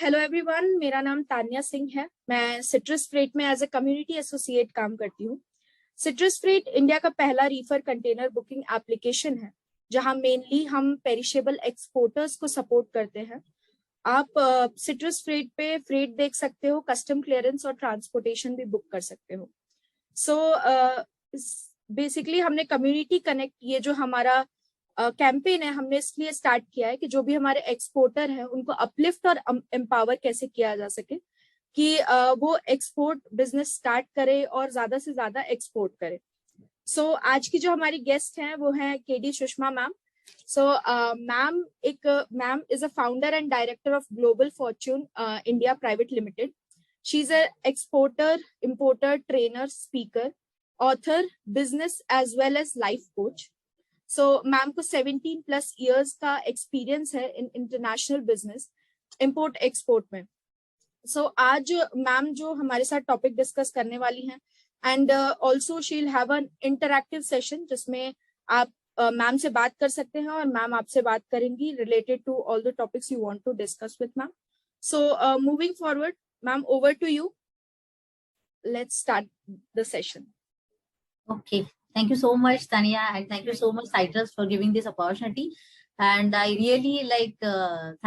Hello everyone, मेरा नाम तान्या सिंह है। मैं सिट्रस फ्रेट में एज ए कम्युनिटी एसोसिएट काम करती हूँ। सिट्रस फ्रेट इंडिया का पहला रीफर कंटेनर बुकिंग एप्लीकेशन है, जहां मेनली हम पेरिशेबल एक्सपोर्टर्स को सपोर्ट करते हैं। आप सिट्रस फ्रेट पे फ्रेट देख सकते हो, कस्टम क्लियरेंस और ट्रांसपोर्टेशन भी बुक कर सकते हो। सो बेसिकली हमने कम्युनिटी कनेक्ट, ये जो हमारा कैंपेन है, हमने इसलिए स्टार्ट किया है कि जो भी हमारे एक्सपोर्टर हैं उनको अपलिफ्ट और एम्पावर कैसे किया जा सके कि वो एक्सपोर्ट बिजनेस स्टार्ट करे और ज्यादा से ज्यादा एक्सपोर्ट करे। सो आज की जो हमारी गेस्ट हैं वो हैं KD Sushma ma'am. So ma'am is a founder and director of global fortune India private limited. She is a exporter, importer, trainer, speaker, author, business as well as life coach. So ma'am को 17 plus years का experience है in international business, import export में। So आज ma'am जो हमारे साथ topic discuss करने वाली हैं, and also she will have an interactive session जिसमें आप मैम से बात कर सकते हैं और मैम आपसे बात करेंगी related to all the topics you want to discuss with ma'am. So moving forward, ma'am, over to you. Let's start the session. Okay. Thank you so much, Tanya, and thank you so much, Citrus, for giving this opportunity. And I really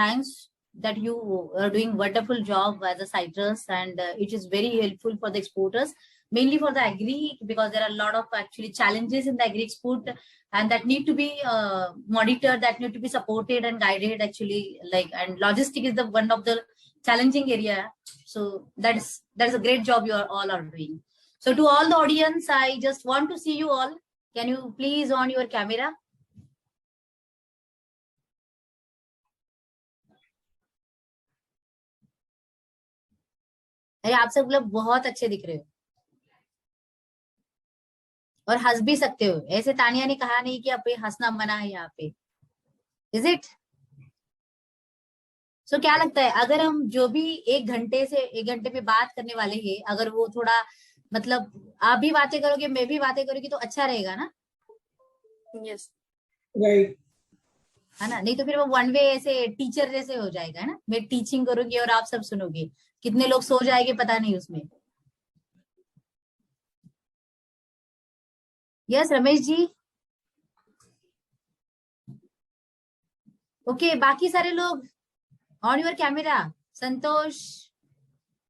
thanks that you are doing wonderful job as a Citrus, and it is very helpful for the exporters, mainly for the agri, because there are a lot of actually challenges in the agri export, and that need to be monitored, that need to be supported and guided actually. And logistic is the one of the challenging area. So that's a great job you are all doing. So to all the audience, I just want to see you all. Can you please on your camera? अरे आप सब लोग बहुत अच्छे दिख रहे हो और हंस भी सकते हो। ऐसे तानिया ने कहा नहीं कि आप हंसना मना है यहाँ पे। Is it? सो क्या लगता है, अगर हम जो भी 1 घंटे पे बात करने वाले हैं, अगर वो थोड़ा मतलब आप भी बातें करोगे, मैं भी बातें करूंगी, तो अच्छा रहेगा ना? यस, राइट, है ना? नहीं तो फिर वो वन वे ऐसे टीचर जैसे हो जाएगा, है ना? मैं टीचिंग करूंगी और आप सब सुनोगे, कितने लोग सो जाएंगे पता नहीं उसमें। Yes Ramesh ji, okay. बाकी सारे लोग ऑन योर कैमरा, संतोष,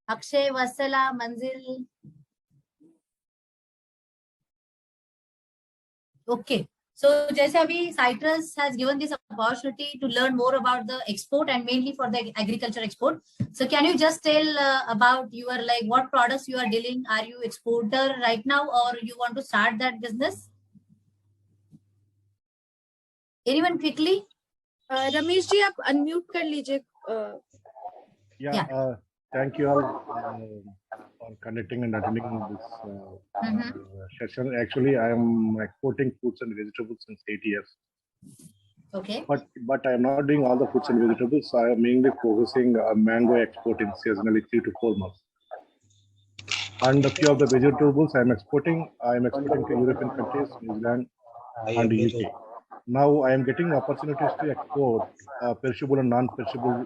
अक्षय, वत्सला, मंजिल, ओके। So जैसे अभी Citrus has given this opportunity to learn more about the export and mainly for the agriculture export. So can you just tell about your what products you are dealing? Are you exporter right now or you want to start that business? Anyone quickly? Ramesh ji आप unmute कर लीजिए। Thank you all for connecting and attending this session. Actually, I am exporting fruits and vegetables since 8 years. Okay. But I am not doing all the fruits and vegetables. I am mainly focusing on mango exporting seasonally 3 to 4 months. And a few of the vegetables I am exporting to European countries, New Zealand, and UK. Now I am getting opportunities to export perishable and non-perishable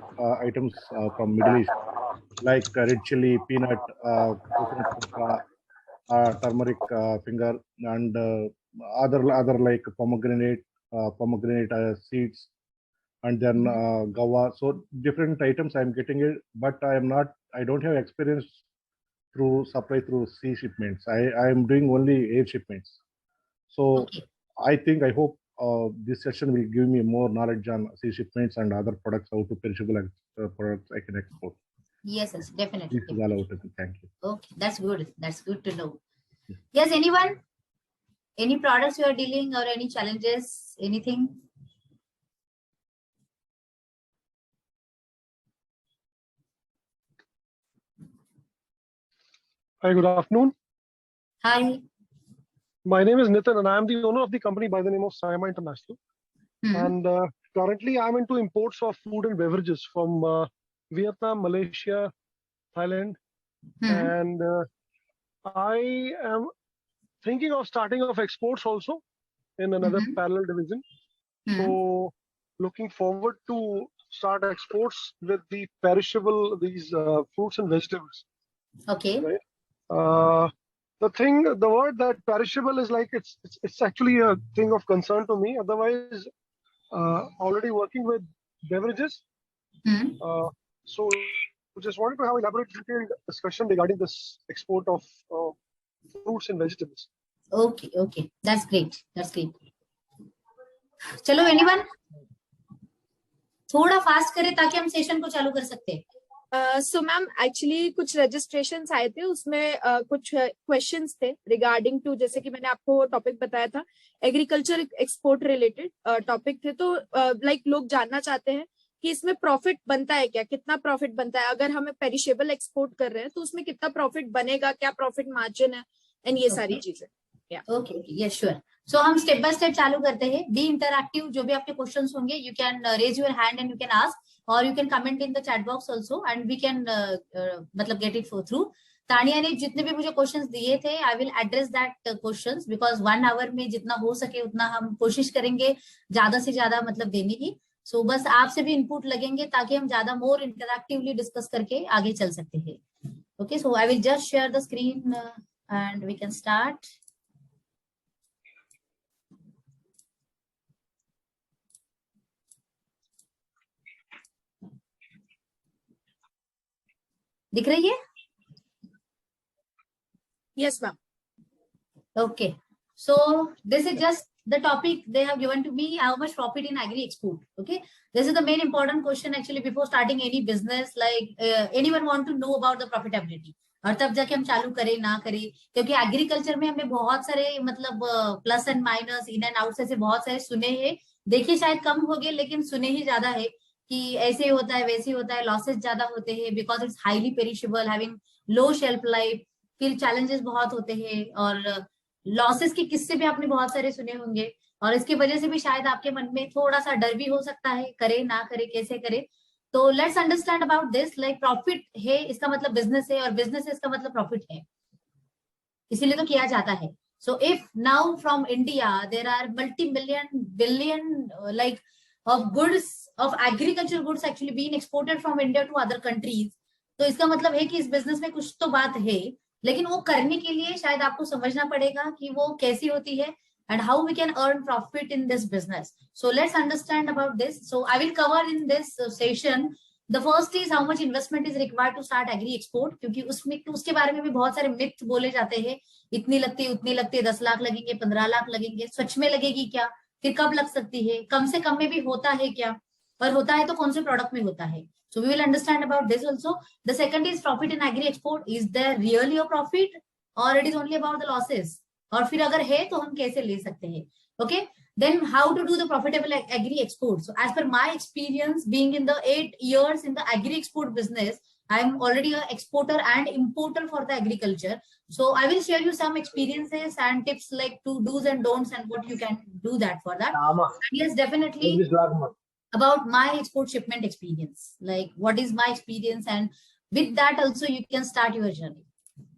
items from Middle East, like red chili, peanut, coconut cocoa, turmeric finger, and other like pomegranate seeds, and then guava. So different items I am getting it, but I don't have experience through supply through sea shipments. I am doing only air shipments. So Okay. I hope this session will give me more knowledge on sea shipments and other products, how to perishable products I can export. Yes, definitely. This is all about it. Thank you. Okay, that's good. That's good to know. Yes, anyone? Any products you are dealing or any challenges? Anything? Hi, good afternoon. Hi. My name is Nitin and I am the owner of the company by the name of Saima International. And currently I'm into imports of food and beverages from Vietnam, Malaysia, Thailand. And I am thinking of starting off exports also in another parallel division. So looking forward to start exports with the perishable, these fruits and vegetables. Okay. Right? The word that perishable is like it's actually a thing of concern to me. Otherwise, already working with beverages. So just wanted to have an elaborate detailed discussion regarding this export of fruits and vegetables. Okay, okay, that's great. That's great. चलो anyone थोड़ा fast करें ताकि हम session को चालू कर सकते हैं. सो मैम एक्चुअली कुछ रजिस्ट्रेशन आए थे, उसमें कुछ क्वेश्चंस थे रिगार्डिंग टू, जैसे कि मैंने आपको टॉपिक बताया था एग्रीकल्चर एक्सपोर्ट रिलेटेड टॉपिक थे, तो लाइक लोग जानना चाहते हैं कि इसमें प्रॉफिट बनता है क्या, कितना प्रॉफिट बनता है अगर हमें पेरिशेबल एक्सपोर्ट कर रहे हैं तो उसमें कितना प्रॉफिट बनेगा, क्या प्रॉफिट मार्जिन है एंड ये सारी चीजें. Okay okay, yes sure. So हम स्टेप बाय स्टेप चालू करते हैं. Be interactive. जो भी आपके क्वेश्चंस होंगे you can raise your hand and you can ask, और you can comment in the chat box also and we can मतलब गेट इट थ्रू. तानिया ने जितने भी मुझे क्वेश्चंस दिए थे I will address that questions because 1 hour में जितना हो सके उतना हम कोशिश करेंगे ज्यादा से ज्यादा मतलब देने की. सो बस आपसे भी इनपुट लगेंगे ताकि हम ज्यादा मोर इंटरैक्टिवली डिस्कस करके आगे चल सकते हैं. Okay, so I will just share the screen and we can start. दिख रही है? Yes ma'am. Okay, so this is just the topic they have given to me, how much profit in agri export. Okay, this is the main important question actually before starting any business, like anyone want to know about the profitability, और तब जाके हम चालू करें ना करें, क्योंकि agriculture में हमने बहुत सारे मतलब plus and minus in and out से बहुत सारे सुने हैं. देखिए शायद कम हो गए लेकिन सुने ही ज्यादा है कि ऐसे होता है वैसे होता है, लॉसेस ज्यादा होते हैं because it's highly perishable, having low shelf life, फिर चैलेंजेस बहुत होते हैं और लॉसेस के किस्से भी आपने बहुत सारे सुने होंगे और इसकी वजह से भी शायद आपके मन में थोड़ा सा डर भी हो सकता है, करे ना करे कैसे करे. तो let's understand about this. Like profit है इसका मतलब बिजनेस है और बिजनेस है इसका मतलब प्रॉफिट है, इसीलिए तो किया जाता है. So if now from India there are multi million billion like of goods, of agricultural goods actually being exported from India to other countries, तो इसका मतलब है कि इस बिजनेस में कुछ तो बात है, लेकिन वो करने के लिए शायद आपको समझना पड़ेगा कि वो कैसी होती है and how we can earn profit in this business. So let's understand about this. So I will cover in this session. The first is how much investment is required to start agri export, क्योंकि उसमें उसके बारे में भी बहुत सारे myth बोले जाते हैं. इतनी लगती है उतनी लगती है, 10 लाख लगेंगे, 15 लाख लगेंगे, सच में लगेगी क्या, फिर कब लग सकती है, कम से कम में भी होता है क्या, और होता है तो कौन से प्रोडक्ट में होता है. So we will understand about this also. The second is profit in agri export. Is there really a profit or it is only about the losses? और फिर अगर है तो हम कैसे ले सकते हैं. Okay, then how to do the profitable agri export. So as per my experience being in the 8 years in the agri export business, I am already an exporter and importer for the agriculture. So I will share you some experiences and tips like to do's and don'ts and what you can do that for that. And yes, definitely about my export shipment experience, like what is my experience, and with that also you can start your journey.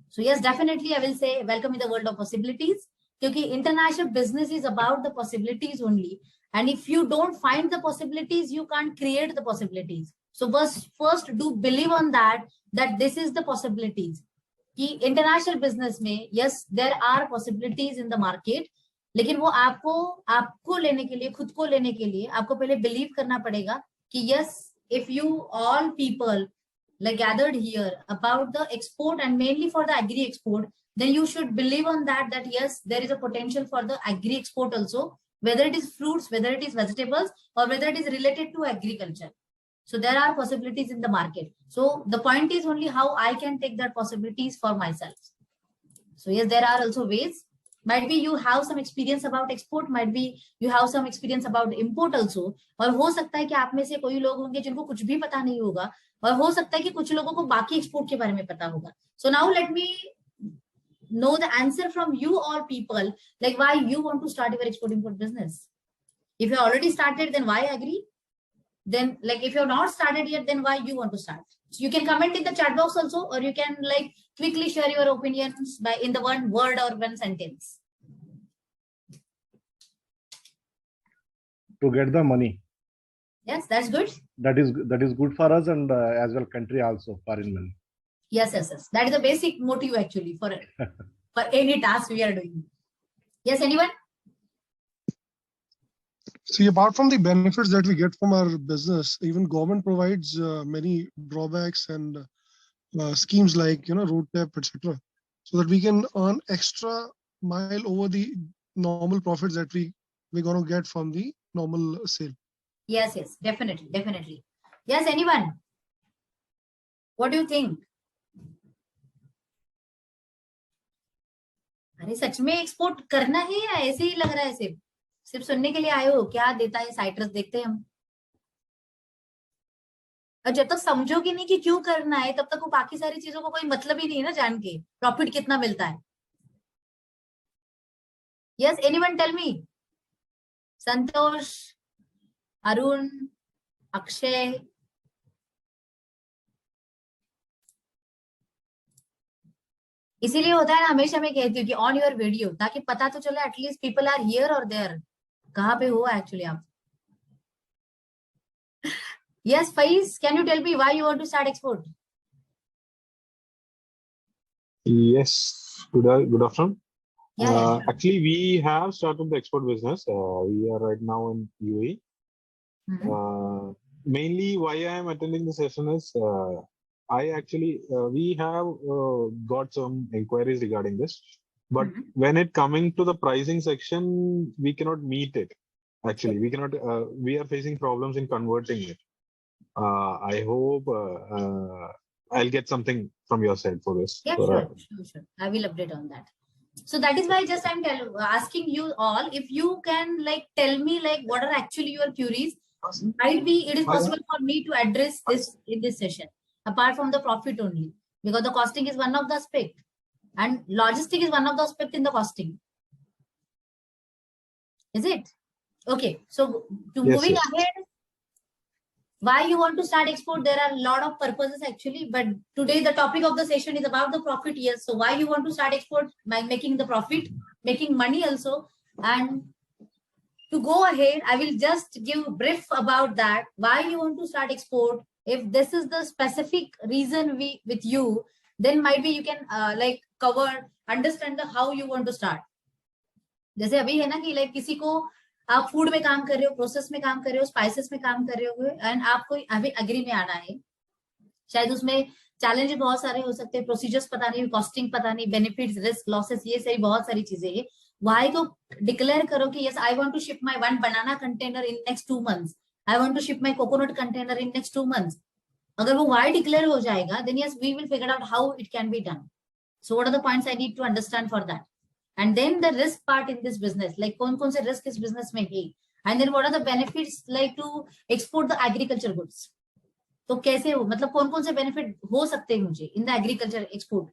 So yes, definitely I will say welcome in the world of possibilities, because international business is about the possibilities only, and if you don't find the possibilities you can't create the possibilities. So first do believe on that this is the possibilities कि international business में yes there are possibilities in the market, लेकिन वो आपको लेने के लिए, खुद को लेने के लिए आपको पहले बिलीव करना पड़ेगा कि yes if you all people like gathered here about the export and mainly for the agri export, then you should believe on that yes there is a potential for the agri export also, whether it is fruits, whether it is vegetables, or whether it is related to agriculture. So there are possibilities in the market. So the point is only how I can take that possibilities for myself. So yes, there are also ways. Might be you have some experience about export, might be you have some experience about import also, और हो सकता है कि आप में से कोई लोग होंगे जिनको कुछ भी पता नहीं होगा, और हो सकता है कि कुछ लोगों को बाकी एक्सपोर्ट के बारे में पता होगा. So now let me know the answer from you all people, like why you want to start your export import business. If you already started, then why agree? Then like if you have not started yet, then why you want to start? So you can comment in the chat box also, or you can like quickly share your opinions by in the one word or one sentence. To get the money. Yes, that's good. That is good for us and as well country also for Inman. Yes. That is the basic motive actually for any task we are doing. Yes, anyone? See, apart from the benefits that we get from our business, even government provides many drawbacks and schemes like, road tax, etc., so that we can earn extra mile over the normal profits that we're going to get from the normal sale. Yes, definitely. Yes, anyone? What do you think? अरे सच में export करना है या ऐसे ही लग रहा है? सिर्फ सुनने के लिए आए हो? क्या देता है साइट्रस, देखते हैं हम। और जब तक समझोगे नहीं कि क्यों करना है, तब तक वो बाकी सारी चीजों को कोई मतलब ही नहीं है ना जान के प्रॉफिट कितना मिलता है। Yes, anyone tell me? Santosh, Arun, Akshay, इसीलिए होता है ना, हमेशा मैं कहती हूँ कि ऑन योर वीडियो, ताकि पता तो चले एटलीस्ट पीपल आर हियर और देयर, कहाँ पे हो एक्चुअली आप। Yes, Faiz, can you tell me why you want to start export? Yes, good afternoon. Yeah. Actually, we have started the export business. We are right now in UAE. Mainly, why I am attending the session is we have got some inquiries regarding this, but when it coming to the pricing section, we cannot meet it. Actually, we cannot. We are facing problems in converting it. I hope I'll get something from your side for this. Yeah, sure. I will update on that. So that is why just I'm asking you all, if you can tell me what are actually your queries. Might be it is possible for me to address this in this session, apart from the profit only, because the costing is one of the aspect and logistic is one of the aspect in the costing. Is it? Okay. So moving ahead, why you want to start export? There are a lot of purposes actually, but today the topic of the session is about the profit. Yes. So why you want to start export? By making the profit, making money also. And to go ahead, I will just give a brief about that. Why you want to start export? If this is the specific reason with you, then might be you can understand how you want to start. जैसे अभी है ना कि किसी को आप food में काम कर रहे हो, प्रोसेस में काम कर रहे हो, स्पाइसेस में काम कर रहे हो, एंड आपको अभी एग्री में आना है, शायद उसमें चैलेंज बहुत सारे हो सकते हैं, प्रोसीजर्स पता नहीं, कॉस्टिंग पता नहीं, बेनिफिट्स, रिस्क, लॉसेस, ये सही बहुत सारी चीजें है। वाई को डिक्लेयर करो कि yes I want to ship my 1 banana container in next 2 months, I want to ship my coconut container in next 2 months। अगर वो वाई डिक्लेयर हो जाएगा, then yes we will figure out how it can be done. So what are the points I need to understand for that, and then the risk part in this business, like कौन से risk इस business में है, and then what are the benefits like to export the agriculture goods। तो कैसे हो, मतलब कौन से benefit हो सकते हैं मुझे in the agriculture export।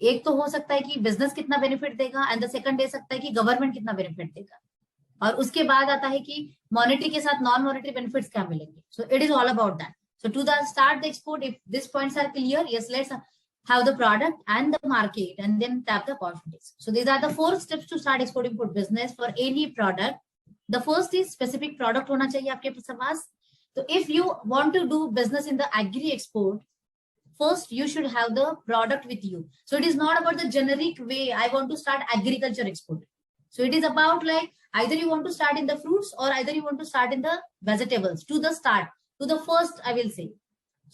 एक तो हो सकता है कि business कितना benefit देगा, and the second दे सकता है कि government कितना benefit देगा, और उसके बाद आता है कि monetary के साथ non monetary benefits क्या मिलेंगे। So it is all about that। So to start the export, if these points are clear, yes, let's have the product and the market and then tap the opportunities. So these are the 4 steps to start export import business for any product. The first is specific product होना चाहिए आपके पास। So if you want to do business in the agri export, first you should have the product with you. So it is not about the generic way I want to start agriculture export. So it is about either you want to start in the fruits or either you want to start in the vegetables to the first I will say.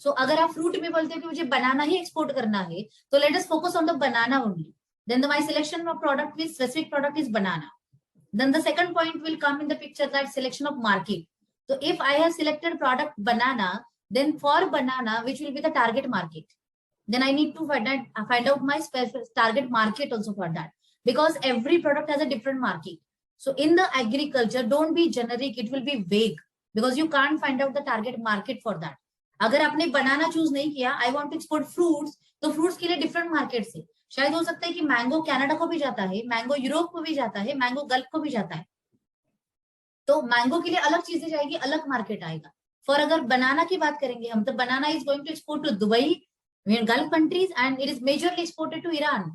So अगर आप fruit में बोलते हो कि मुझे बनाना ही export करना है, तो let us focus on the banana only, then my selection of product with specific product is banana, then the second point will come in the picture, that selection of market. तो if I have selected product banana, then for banana which will be the target market, then I need to find out my target market also for that, because every product has a different market. So in the agriculture, don't be generic, it will be vague, because you can't find out the target market for that। अगर आपने बनाना choose नहीं किया, I want to export fruits, तो fruits के लिए different market से शायद हो सकता है कि मैंगो कनाडा को भी जाता है, मैंगो यूरोप को भी जाता है, मैंगो गल्फ को भी जाता है, तो मैंगो के लिए अलग चीजें जाएगी, अलग मार्केट आएगा। फॉर अगर बनाना की बात करेंगे हम, तो banana is going to export to Dubai, Gulf countries, and it is majorly exported to Iran,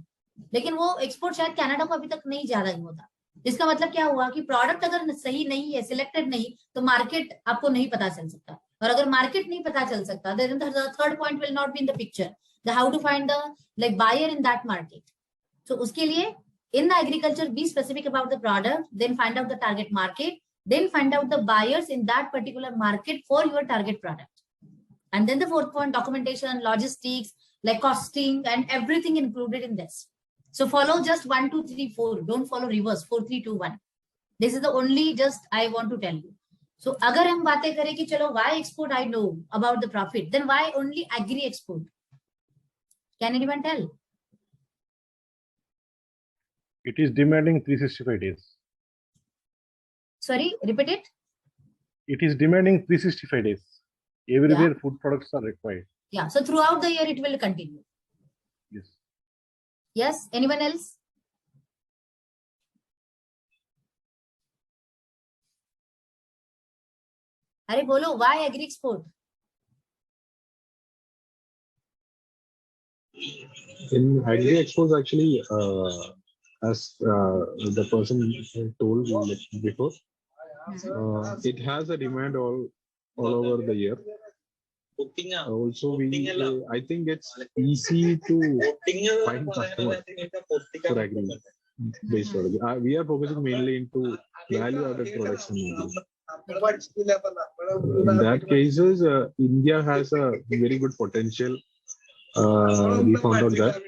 लेकिन वो एक्सपोर्ट शायद कनाडा को अभी तक नहीं जा रहा होता, इसका मतलब क्या हुआ कि प्रोडक्ट अगर सही नहीं है, सिलेक्टेड नहीं, तो मार्केट आपको नहीं पता चल सकता, और अगर मार्केट नहीं पता चल सकता, then the third point will not be in the picture, the how to find the like buyer in that market. So उसके लिए in the agriculture be specific about the product, then find out the target market, then find out the buyers in that particular market for your target product. And then the fourth point, documentation, logistics, like costing and everything included in this. So follow just 1, 2, 3, 4. Don't follow reverse 4, 3, 2, 1. This is the only just I want to tell you. So अगर हम बातें करें कि चलो why export I know about the profit, then why only agri export? Can anyone tell? It is demanding 365 days. Sorry, repeat it. It is demanding 365 days. Everywhere food products are required. Yeah. So throughout the year it will continue. Yes. Yes. Anyone else? अरे बोलो, why agri export? In agri exports, actually, as the person told before, it has a demand all over the year. Also, I think it's easy to find customers for agri based product. We are focusing mainly into value-added products in agri. In that cases, India has a very good potential. We found out that.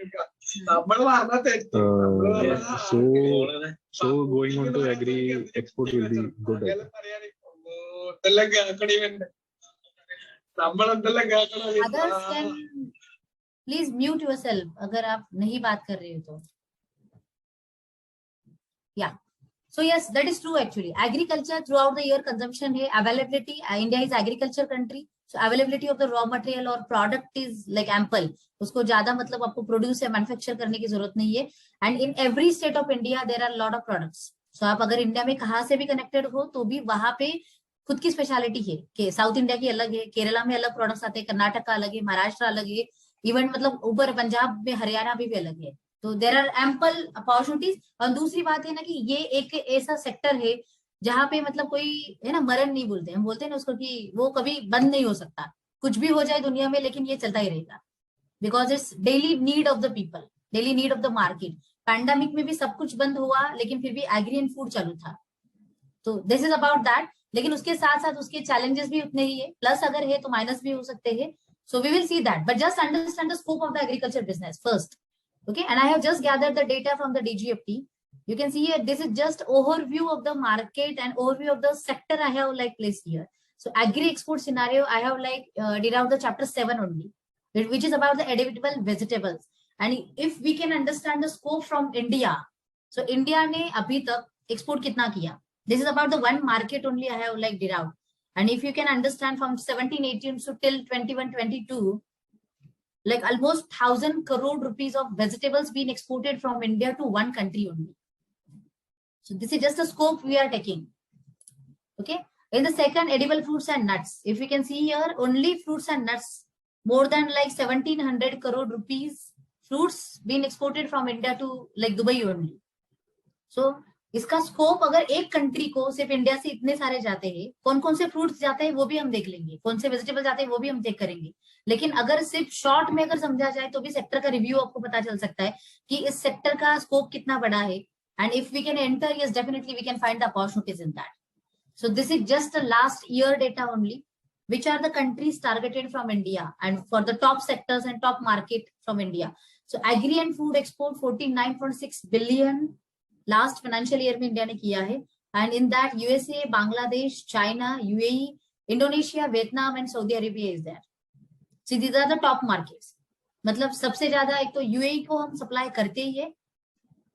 So going on to agri export will be good. Others can please mute yourself अगर आप नहीं बात कर रहे हो तो. Yeah. So yes, that is true actually. Agriculture throughout the year consumption है, availability. India is agriculture country. So availability of the raw material or product is like ample. उसको ज्यादा मतलब आपको produce या manufacture करने की जरूरत नहीं है. And in every state of India there are a lot of products. So आप अगर इंडिया में कहाँ से भी connected हो तो भी वहां पे खुद की स्पेशलिटी है कि साउथ इंडिया की अलग है, केरला में अलग प्रोडक्ट्स आते हैं, कर्नाटक का अलग है, महाराष्ट्र अलग है, इवन मतलब ऊपर पंजाब में हरियाणा भी अलग है. तो देयर आर एम्पल अपॉर्चुनिटीज. और दूसरी बात है ना कि ये एक ऐसा सेक्टर है जहाँ पे मतलब कोई है ना मरण नहीं बोलते, हम बोलते हैं ना उसको कि वो कभी बंद नहीं हो सकता. कुछ भी हो जाए दुनिया में लेकिन ये चलता ही रहेगा, because it's daily need of the people, daily need of the market. Pandemic में भी सब कुछ बंद हुआ लेकिन फिर भी एग्री एंड फूड चालू था. तो दिस इज अबाउट दैट. लेकिन उसके साथ साथ उसके चैलेंजेस भी उतने ही है, प्लस अगर है तो माइनस भी हो सकते हैं. So we will see that, but just understand the scope of the agriculture business first. Okay, and I have just gathered the data from the DGFT. You can see here, this is just overview of the market and overview of the sector I have like placed here. So agri export scenario, I have like did out the chapter 7 only, which is about the edible vegetables. And if we can understand the scope from India, so India ने अभी तक export कितना किया? This is about the one market only I have like did out. And if you can understand from 17-18 to till 21-22, like almost 1,000 crore rupees of vegetables being exported from India to one country only. So this is just the scope we are taking. Okay. In the second, edible fruits and nuts. If we can see here, only fruits and nuts, more than like 1,700 crore rupees fruits being exported from India to like Dubai only. So इसका scope अगर एक country को सिर्फ India से इतने सारे जाते हैं, कौन कौन से फ्रूट्स जाते हैं वो भी हम देख लेंगे, कौन से वेजिटेबल जाते हैं वो भी हम चेक करेंगे. लेकिन अगर सिर्फ शॉर्ट में अगर समझा जाए तो भी सेक्टर का रिव्यू आपको पता चल सकता है कि इस सेक्टर का स्कोप कितना बड़ा है. And if we can enter, yes definitely we can find the opportunities in that. So this is just the last year data only, which are the countries targeted from India and for the top sectors and top market from India. So agri and food export 49.6 billion last financial year में India ने किया है. And in that USA, Bangladesh, China, UAE, Indonesia, Vietnam and Saudi Arabia is there. So these are the top markets. मतलब सबसे ज्यादा एक तो UAE को हम सप्लाई करते ही है.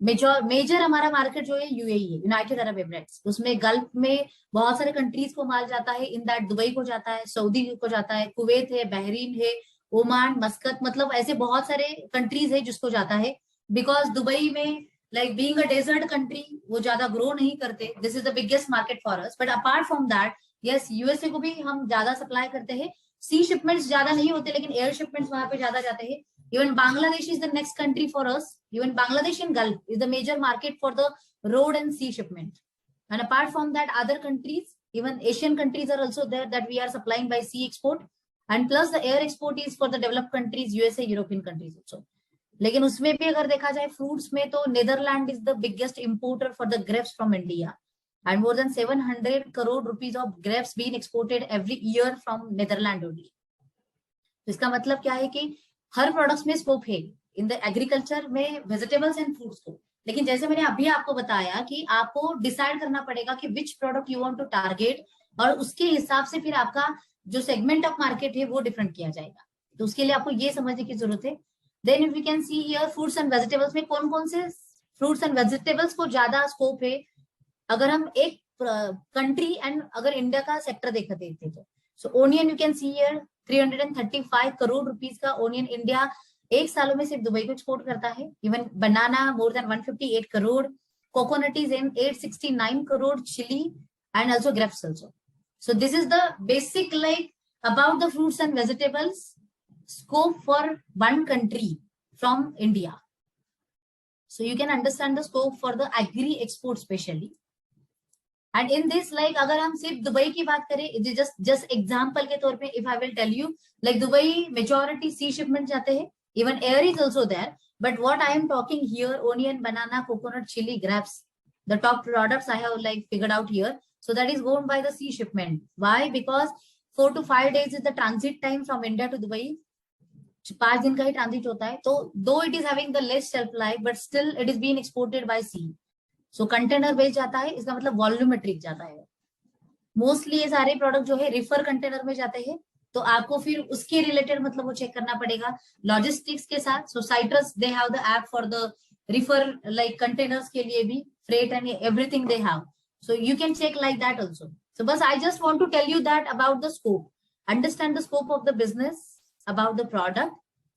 मेजर हमारा मार्केट जो है यूएई है, यूनाइटेड अरब एमिरेट्स. उसमें गल्फ में बहुत सारे कंट्रीज को माल जाता है. इन दैट दुबई को जाता है, सऊदी को जाता है, कुवैत है, बहरीन है, ओमान, मस्कत, मतलब ऐसे बहुत सारे कंट्रीज है जिसको जाता है. बिकॉज दुबई में like being a desert country, वो ज्यादा ग्रो नहीं करते. This is the biggest market for us. But apart from that, yes, USA को भी हम ज्यादा सप्लाई करते हैं. सी शिपमेंट्स ज्यादा नहीं होते लेकिन एयर शिपमेंट्स वहां पे ज्यादा जाते हैं. Even Bangladesh is the next country for us. Even Bangladesh and Gulf is the major market for the road and sea shipment. And apart from that, other countries, even Asian countries are also there that we are supplying by sea export. And plus the air export is for the developed countries, USA, European countries also. लेकिन उसमें भी अगर देखा जाए fruits में तो Netherland is the biggest importer for the grapes from India and more than 700 crore rupees of grapes being exported every year from Netherlands only. इसका मतलब क्या है कि हर प्रोडक्ट्स में स्कोप है इन द एग्रीकल्चर में, वेजिटेबल्स एंड फ्रूट्स को. लेकिन जैसे मैंने अभी आपको बताया कि आपको डिसाइड करना पड़ेगा कि which product you want to target, और उसके हिसाब से फिर आपका जो सेगमेंट ऑफ मार्केट है वो डिफरेंट किया जाएगा. तो उसके लिए आपको ये समझने की जरूरत है. Then if you can see here fruits and vegetables में कौन कौन से फ्रूट्स एंड वेजिटेबल्स को ज्यादा स्कोप है. अगर हम एक कंट्री एंड अगर इंडिया का सेक्टर देखते थे तो so onion you can see here 335 crore rupees का ओनियन इंडिया एक सालों में सिर्फ दुबई को एक्सपोर्ट करता है. Even banana more than 158 crore, coconut is in 869 crore, chilli and also grapes also. So this is the basic like about the fruits and vegetables scope for one country from India. So you can understand the scope for the agri export specially. And in this, like अगर हम सिर्फ Dubai की बात करें, just example के तौर पे, if I will tell you, like Dubai majority sea shipment जाते हैं, even air is also there. But what I am talking here, onion, banana, coconut, chili, grapes, the top products I have like figured out here. So that is gone by the sea shipment. Why? Because 4 to 5 days is the transit time from India to Dubai. 5 दिन का ही transit होता है. तो though it is having the less shelf life but still it is being exported by sea. So container based जाता है, इसका मतलब volumetric जाता है. मोस्टली ये सारे प्रोडक्ट जो है रिफर कंटेनर में जाते हैं. तो आपको फिर उसके रिलेटेड मतलब वो चेक करना पड़ेगा लॉजिस्टिक्स के साथ. So citrus they have the app for the reefer like containers के लिए भी, freight and everything they have. So you can check like that also. So बस I just want to tell you that about the scope, understand the scope of the business, about the product,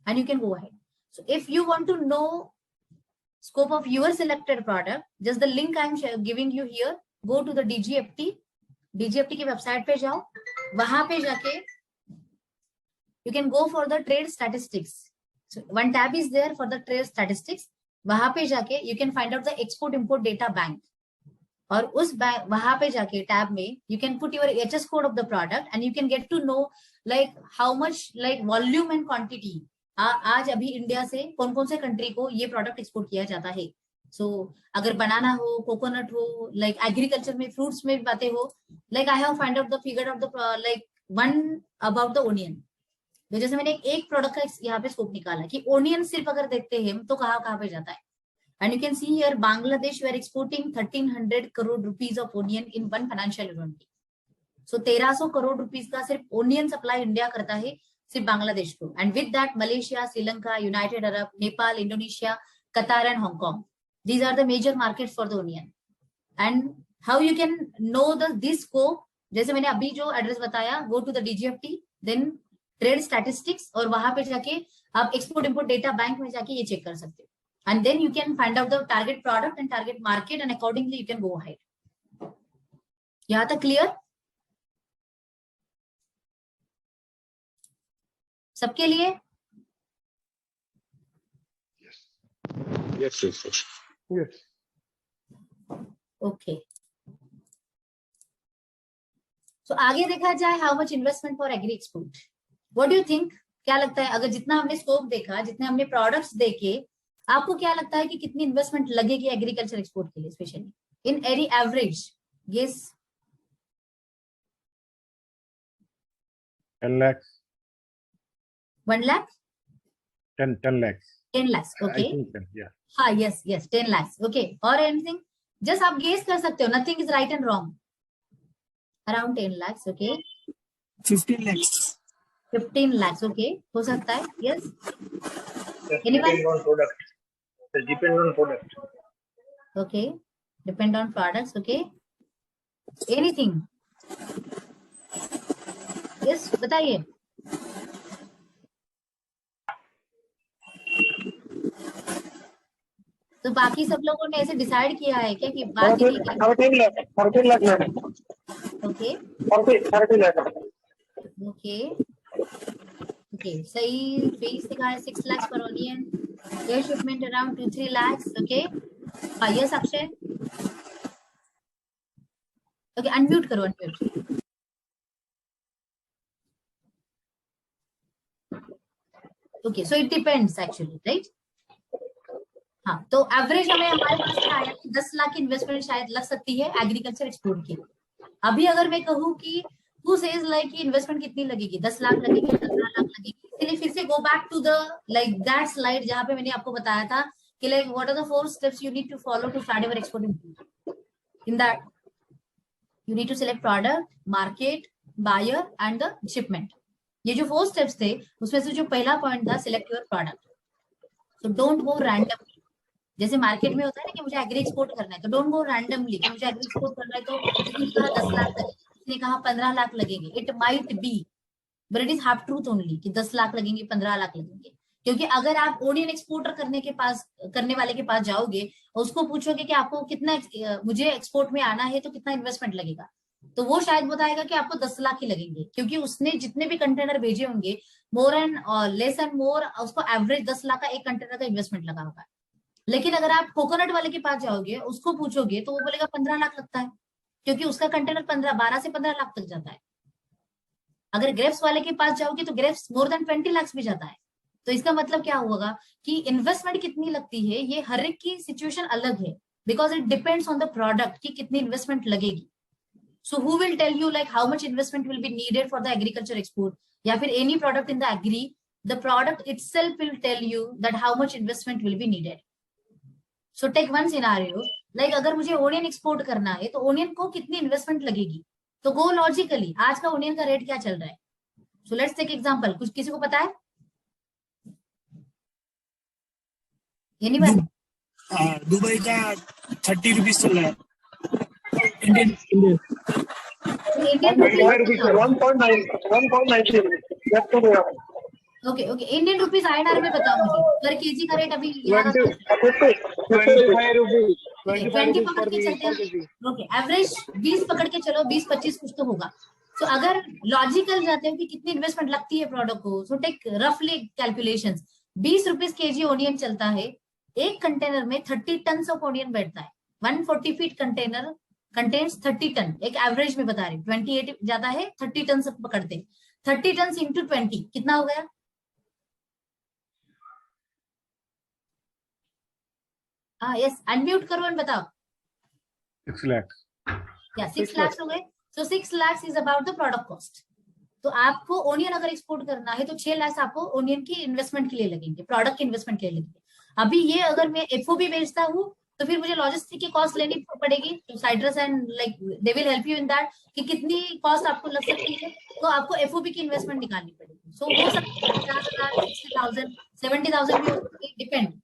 and you can go ahead. So if you want to know scope of your selected product, just the link I am giving you here, go to the DGFT की website पे जाओ. वहां पे जाके you can go for the trade statistics. So one tab is there for the trade statistics. वहां पे जाके you can find out the export import data bank. और उस वहां पे जाके टैब में you can put your HS code of the product and you can get to know like how much like volume and quantity आज अभी India से कौन कौन से कंट्री को ये प्रोडक्ट एक्सपोर्ट किया जाता है. सो अगर बनाना हो, कोकोनट हो, लाइक एग्रीकल्चर में फ्रूट्स में भी बातें हो, like I have find out the figure of the like one about the onion. जैसे मैंने एक प्रोडक्ट का यहाँ पे स्कोप निकाला कि ओनियन सिर्फ अगर देखते हैं तो कहाँ पे जाता है. And you can see here, Bangladesh, we are exporting 1300 crore rupees of onion in one financial year only. So 1300 crore rupees का सिर्फ onion supply India करता है सिर्फ बांग्लादेश को. And with that, Malaysia, Sri Lanka, United Arab, Nepal, Indonesia, Qatar and Hong Kong. These are the major markets for the onion. And how you can know this scope? जैसे मैंने अभी जो address बताया, go to the DGFT, then trade statistics, और वहां पे जाके आप export import data bank में जाके ये चेक कर सकते हो. And then you can find out the target product and target market, and accordingly you can go ahead. यहाँ तक clear? सबके लिए? Yes. Yes. Okay. So आगे देखा जाए how much investment for agri export. What do you think? क्या लगता है अगर जितना हमने स्कोप देखा, जितने हमने प्रोडक्ट्स देखे, आपको क्या लगता है कि कितनी इन्वेस्टमेंट लगेगी एग्रीकल्चर एक्सपोर्ट के लिए specially in area average? Guess. 10 lakhs. 1 lakh? 10 lakhs. 10 lakhs. Okay. I think 10, yeah. हाँ, yes, 10 lakhs. Okay. और एनीथिंग? जस्ट आप गेस कर सकते हो. Nothing is right and wrong. Around 10 lakhs. Okay. 15 lakhs. 15 lakhs. Okay. हो सकता है. Yes. Depend on product. Depend on product. Okay. Depend on products. Okay. Anything? Yes. बताइए. तो बाकी सब लोगों ने ऐसे डिसाइड किया है क्या कि बात ठीक है? 13 lakh. Okay. 30 lakh. Okay. Okay, सही fees दिखा है 6 lakhs per onion, air shipment around 2-3 lakhs. Okay, yes, Akshay. Okay, unmute करो, unmute. Okay, so it depends actually, right? हाँ, तो एवरेज हमें हमारे पास क्या आया कि 10 लाख की इन्वेस्टमेंट शायद लग सकती है एग्रीकल्चर एक्सपोर्ट की। अभी अगर मैं कहूँ कि who says like कि इन्वेस्टमेंट कितनी लगेगी, 10 लाख लगेगी, 15 लाख लगेगी, इसलिए फिर से go back to the like that slide जहाँ पे मैंने आपको बताया था कि like what are the 4 steps you need to follow to start your export. In that you need to select product, market, buyer and the shipment. ये जो 4 steps थे उसमें से जो पहला पॉइंट था select your product. So don't go randomly. जैसे market में होता है ना कि मुझे एग्री एक्सपोर्ट करना है, तो डोंट गो रैंडमली कि मुझे एग्री एक्सपोर्ट करना है तो किसी ने कहा 10 लाख लगेंगे, किसी ने कहा 15 लाख लगेंगे। It might be but it is half truth only कि 10 लाख लगेंगे, 15 लाख लगेंगे। क्योंकि अगर आप ओनियन एक्सपोर्टर करने वाले के पास जाओगे और उसको पूछोगे कि आपको कितना मुझे एक्सपोर्ट में आना है तो कितना इन्वेस्टमेंट लगेगा, तो वो शायद बताएगा कि आपको 10 लाख ही लगेंगे, क्योंकि उसने जितने भी कंटेनर भेजे होंगे more and less and more उसको एवरेज 10 लाख का एक कंटेनर का इन्वेस्टमेंट लगा होगा। लेकिन अगर आप कोकोनट वाले के पास जाओगे उसको पूछोगे तो वो बोलेगा 15 लाख लगता है, क्योंकि उसका कंटेनर 12 से 15 लाख तक जाता है। अगर ग्रेप्स वाले के पास जाओगे तो ग्रेप्स मोर देन 20 लाख भी जाता है। तो इसका मतलब क्या होगा कि इन्वेस्टमेंट कितनी लगती है ये हर एक की सिचुएशन अलग है, because it depends on the product कि कितनी इन्वेस्टमेंट लगेगी। So who will tell you like how much investment will be needed for the agriculture export, या फिर any product in the agri, the product itself will tell you that how much investment will be needed. So take one scenario, like अगर मुझे onion export करना है तो onion को कितनी investment लगेगी, तो गो लॉजिकली आज का ओनियन का रेट क्या चल रहा है। सो लेट्स टेक एग्जांपल, कुछ किसी को पता है? एनीवन? दुबई का 30 रुपीज चल रहा है Indian. Okay okay, Indian rupees INR में बताओ मुझे, पर केजी का रेट अभी 25 पकड़ के चलते। ओके, एवरेज 20 पकड़ के चलो, 20-25 कुछ तो होगा। तो अगर लॉजिकल जाते हो कि कितनी इन्वेस्टमेंट लगती है प्रोडक्ट को, सो टेक रफली कैलकुलेशंस। 20 रुपीज केजी ओनियन चलता है, एक कंटेनर में 30 टन ऑफ ओनियन बैठता है। 140 फीट कंटेनर कंटेन्स 30 टन, एक एवरेज में बता रही हूँ, 28 जाता है, 30 टन सब पकड़ते। 30 टन इंटू 20 कितना हो गया? हाँ यस, अनम्यूट करो और बताओ। 6 lakhs. या 6 लाख हो गए। सो 6 lakh is about the product cost. तो आपको ओनियन अगर एक्सपोर्ट करना है तो 6 लाख आपको ओनियन की इन्वेस्टमेंट के लिए लगेंगे, प्रोडक्ट की इन्वेस्टमेंट के लिए लगेंगे। अभी ये अगर मैं FOB बेचता हूँ तो फिर मुझे लॉजिस्टिक की कॉस्ट लेनी पड़ेगी, तो citrus and like they will help you in that कि कितनी कॉस्ट आपको लग सकती है, तो आपको FOB की इन्वेस्टमेंट निकालनी पड़ेगी। सो हो सकता है 50,000, 60,000, 70,000 भी, डिपेंड।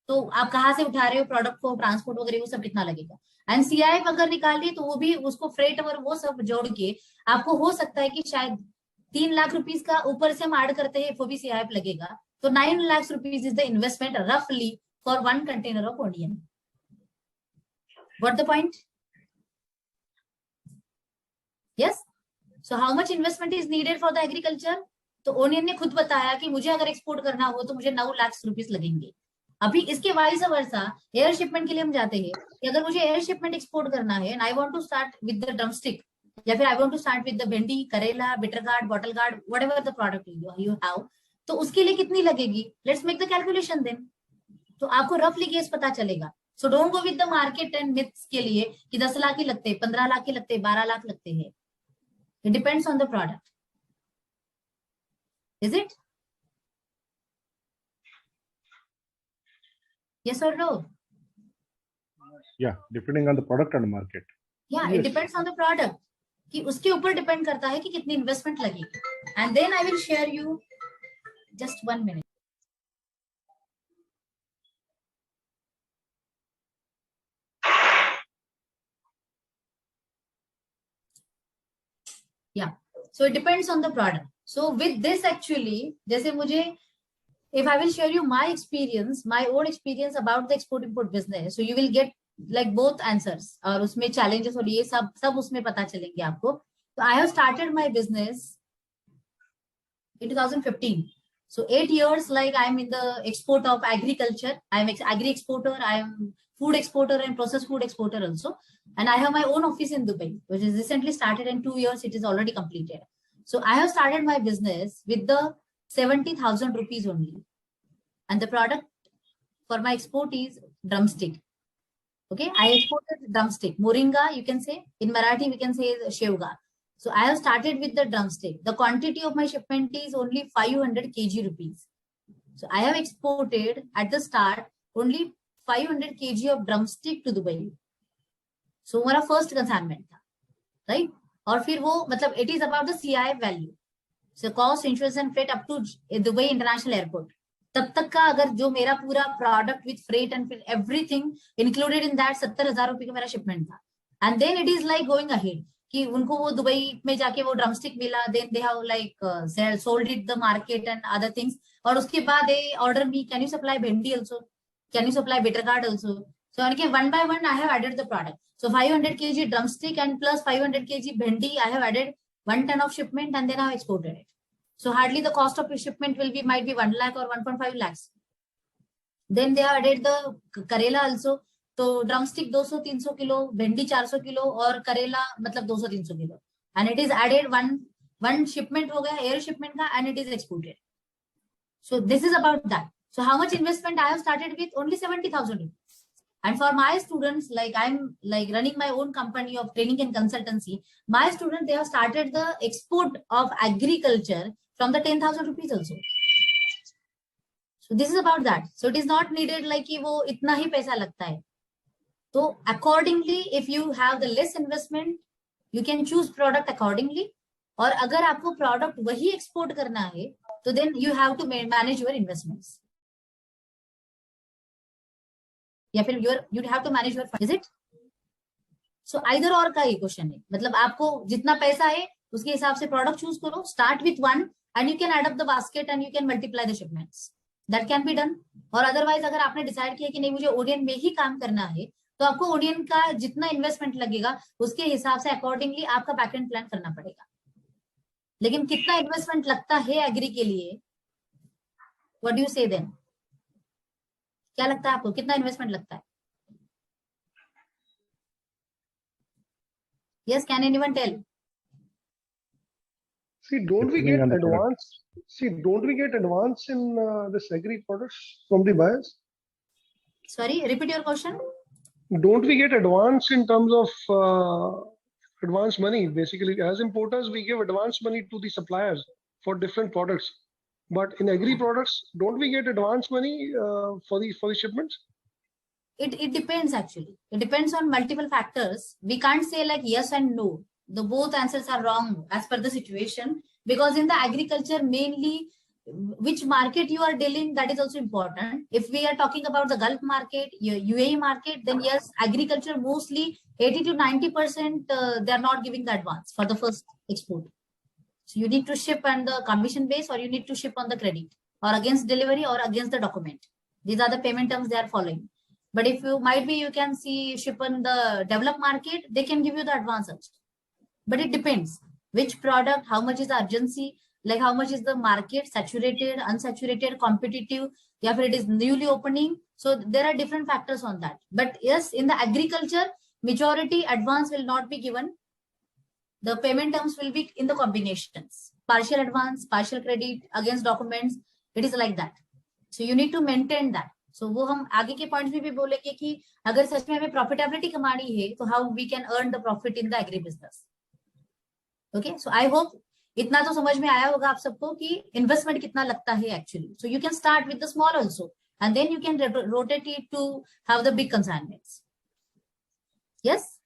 तो आप कहाँ से उठा रहे हो प्रोडक्ट को, ट्रांसपोर्ट वगैरह वो सब कितना लगेगा। एंड CIF अगर निकालिए तो वो भी उसको फ्रेट और वो सब जोड़ के आपको हो सकता है कि शायद 3 लाख रुपीज का ऊपर से हम ऐड करते हैं FOB CIF लगेगा, तो 9 lakh rupees is the investment रफली for 1 container of onion. What the point? Yes. So how much investment is needed for the agriculture? तो ओनियन ने खुद बताया कि मुझे अगर एक्सपोर्ट करना हो तो मुझे 9 लाख रुपीस लगेंगे। अभी इसके वाइस वर्सा एयर शिपमेंट के लिए हम जाते हैं कि अगर मुझे एयर शिपमेंट एक्सपोर्ट करना है and I want to start with the drumstick, या फिर I want to start with the bhindi, karela, bitter gourd, bottle gourd, whatever the product you have, तो उसके लिए कितनी लगेगी। Let's make the calculation then, तो आपको रफली केस पता चलेगा। So don't go with the market and myths के लिए कि 10 लाख ही लगते, 15 लाख ही लगते, 12 लाख लगते हैं। It depends on the product, is it? Yes or no? Yeah, depending on the product and market. Yeah, yes. It depends on the product. कि उसके ऊपर डिपेंड करता है कि कितनी इन्वेस्टमेंट लगेगी। And then I will share you just 1 minute. Yeah, so it depends on the product. So with this actually, जैसे मुझे if I will share you my experience, my own experience about the export import business, so you will get like both answers, और उसमें challenges और ये सब उसमें पता चलेंगे आपको। So I have started my business in 2015. So 8 years, like I'm in the export of agriculture. I'm agri exporter. I'm food exporter and processed food exporter also. And I have my own office in Dubai, which is recently started in 2 years. It is already completed. So I have started my business with the 70,000 rupees only. And the product for my export is drumstick. Okay, I exported drumstick. Moringa, you can say. In Marathi, we can say shevga. So I have started with the drumstick. The quantity of my shipment is only 500 kg rupees. So I have exported at the start only 500 kg of drumstick to Dubai. So मेरा first consignment था, right? और फिर वो मतलब it is about the CI value. So cost, insurance and freight up to Dubai International Airport. तब तक का अगर जो मेरा पूरा product with freight and everything included in that 70,000 रुपए का मेरा शिपमेंट था. And then it is like going ahead कि उनको वो दुबई में जाके वो ड्रमस्टिक मिला, then they have like sold it the market and other things. और उसके बाद they order me, can you supply bhindi also, can you supply bitter gourd also. So उनके one by one I have added the product. So 500 kg drumstick and plus 500 kg bhendi, I have added 1 ton of shipment and then I have exported it. So hardly the cost of shipment will be, might be 1 lakh or 1.5 lakhs. Then they have added the Karela also. So drumstick 200-300 kilo, bhendi 400 kilo और Karela मतलब 200-300 kilo. And it is added one shipment हो गया air shipment का and it is exported. So this is about that. So how much investment I have started with? Only 70,000 rupees. And for my students, like I'm like running my own company of training and consultancy, my students, they have started the export of agriculture from the 10,000 rupees also. So this is about that. So it is not needed like कि वो इतना ही पैसा लगता है. So accordingly, if you have the less investment, you can choose product accordingly. और अगर आपको product वही export करना है, तो then you have to manage your investments. या फिर you have to manage your fund. Is it? So either or का ये क्वेश्चन है. मतलब आपको जितना पैसा है उसके हिसाब से प्रोडक्ट चूज करो. Start with one and you can add up the basket and you can multiply the shipments. That can be done. और अदरवाइज अगर आपने डिसाइड किया कि नहीं मुझे ओडियन में ही काम करना है, तो आपको ओडियन का जितना इन्वेस्टमेंट लगेगा उसके हिसाब से अकॉर्डिंगली आपका बैकएंड प्लान करना पड़ेगा. लेकिन कितना इन्वेस्टमेंट लगता है एग्री के लिए, व्हाट डू यू से देन? क्या लगता है आपको कितना इन्वेस्टमेंट लगता है? Yes, can anyone tell? Don't we get advance in this agri products from the buyers? Sorry, repeat your question. Don't we get advance in terms of advance money? Basically, as importers, we give advance money to the suppliers for different products. But in agri products, don't we get advance money for the shipments? It depends actually. It depends on multiple factors. We can't say like yes and no. The both answers are wrong as per the situation, because in the agriculture mainly which market you are dealing, that is also important. If we are talking about the Gulf market, UAE market, then yes, agriculture mostly 80 to 90% they are not giving the advance for the first export. So you need to ship on the commission base, or you need to ship on the credit, or against delivery, or against the document. These are the payment terms they are following. But if you might be, you can see ship on the developed market, they can give you the advance also. But it depends which product, how much is the urgency, like how much is the market, saturated, unsaturated, competitive, yeah, if it is newly opening. So there are different factors on that. But yes, in the agriculture, majority advance will not be given. The payment terms will be in the combinations, partial advance, partial credit, against documents. It is like that. So you need to maintain that. So वो हम आगे के points में भी बोलेंगे कि अगर सच में हमें प्रॉफिटेबिलिटी कमानी है, तो how we can earn the profit in the agri business. Okay, so I hope इतना तो समझ में आया होगा आप सबको कि इन्वेस्टमेंट कितना लगता है actually. So you can start with the small also, and then you can rotate it to have the big consignments. Yes.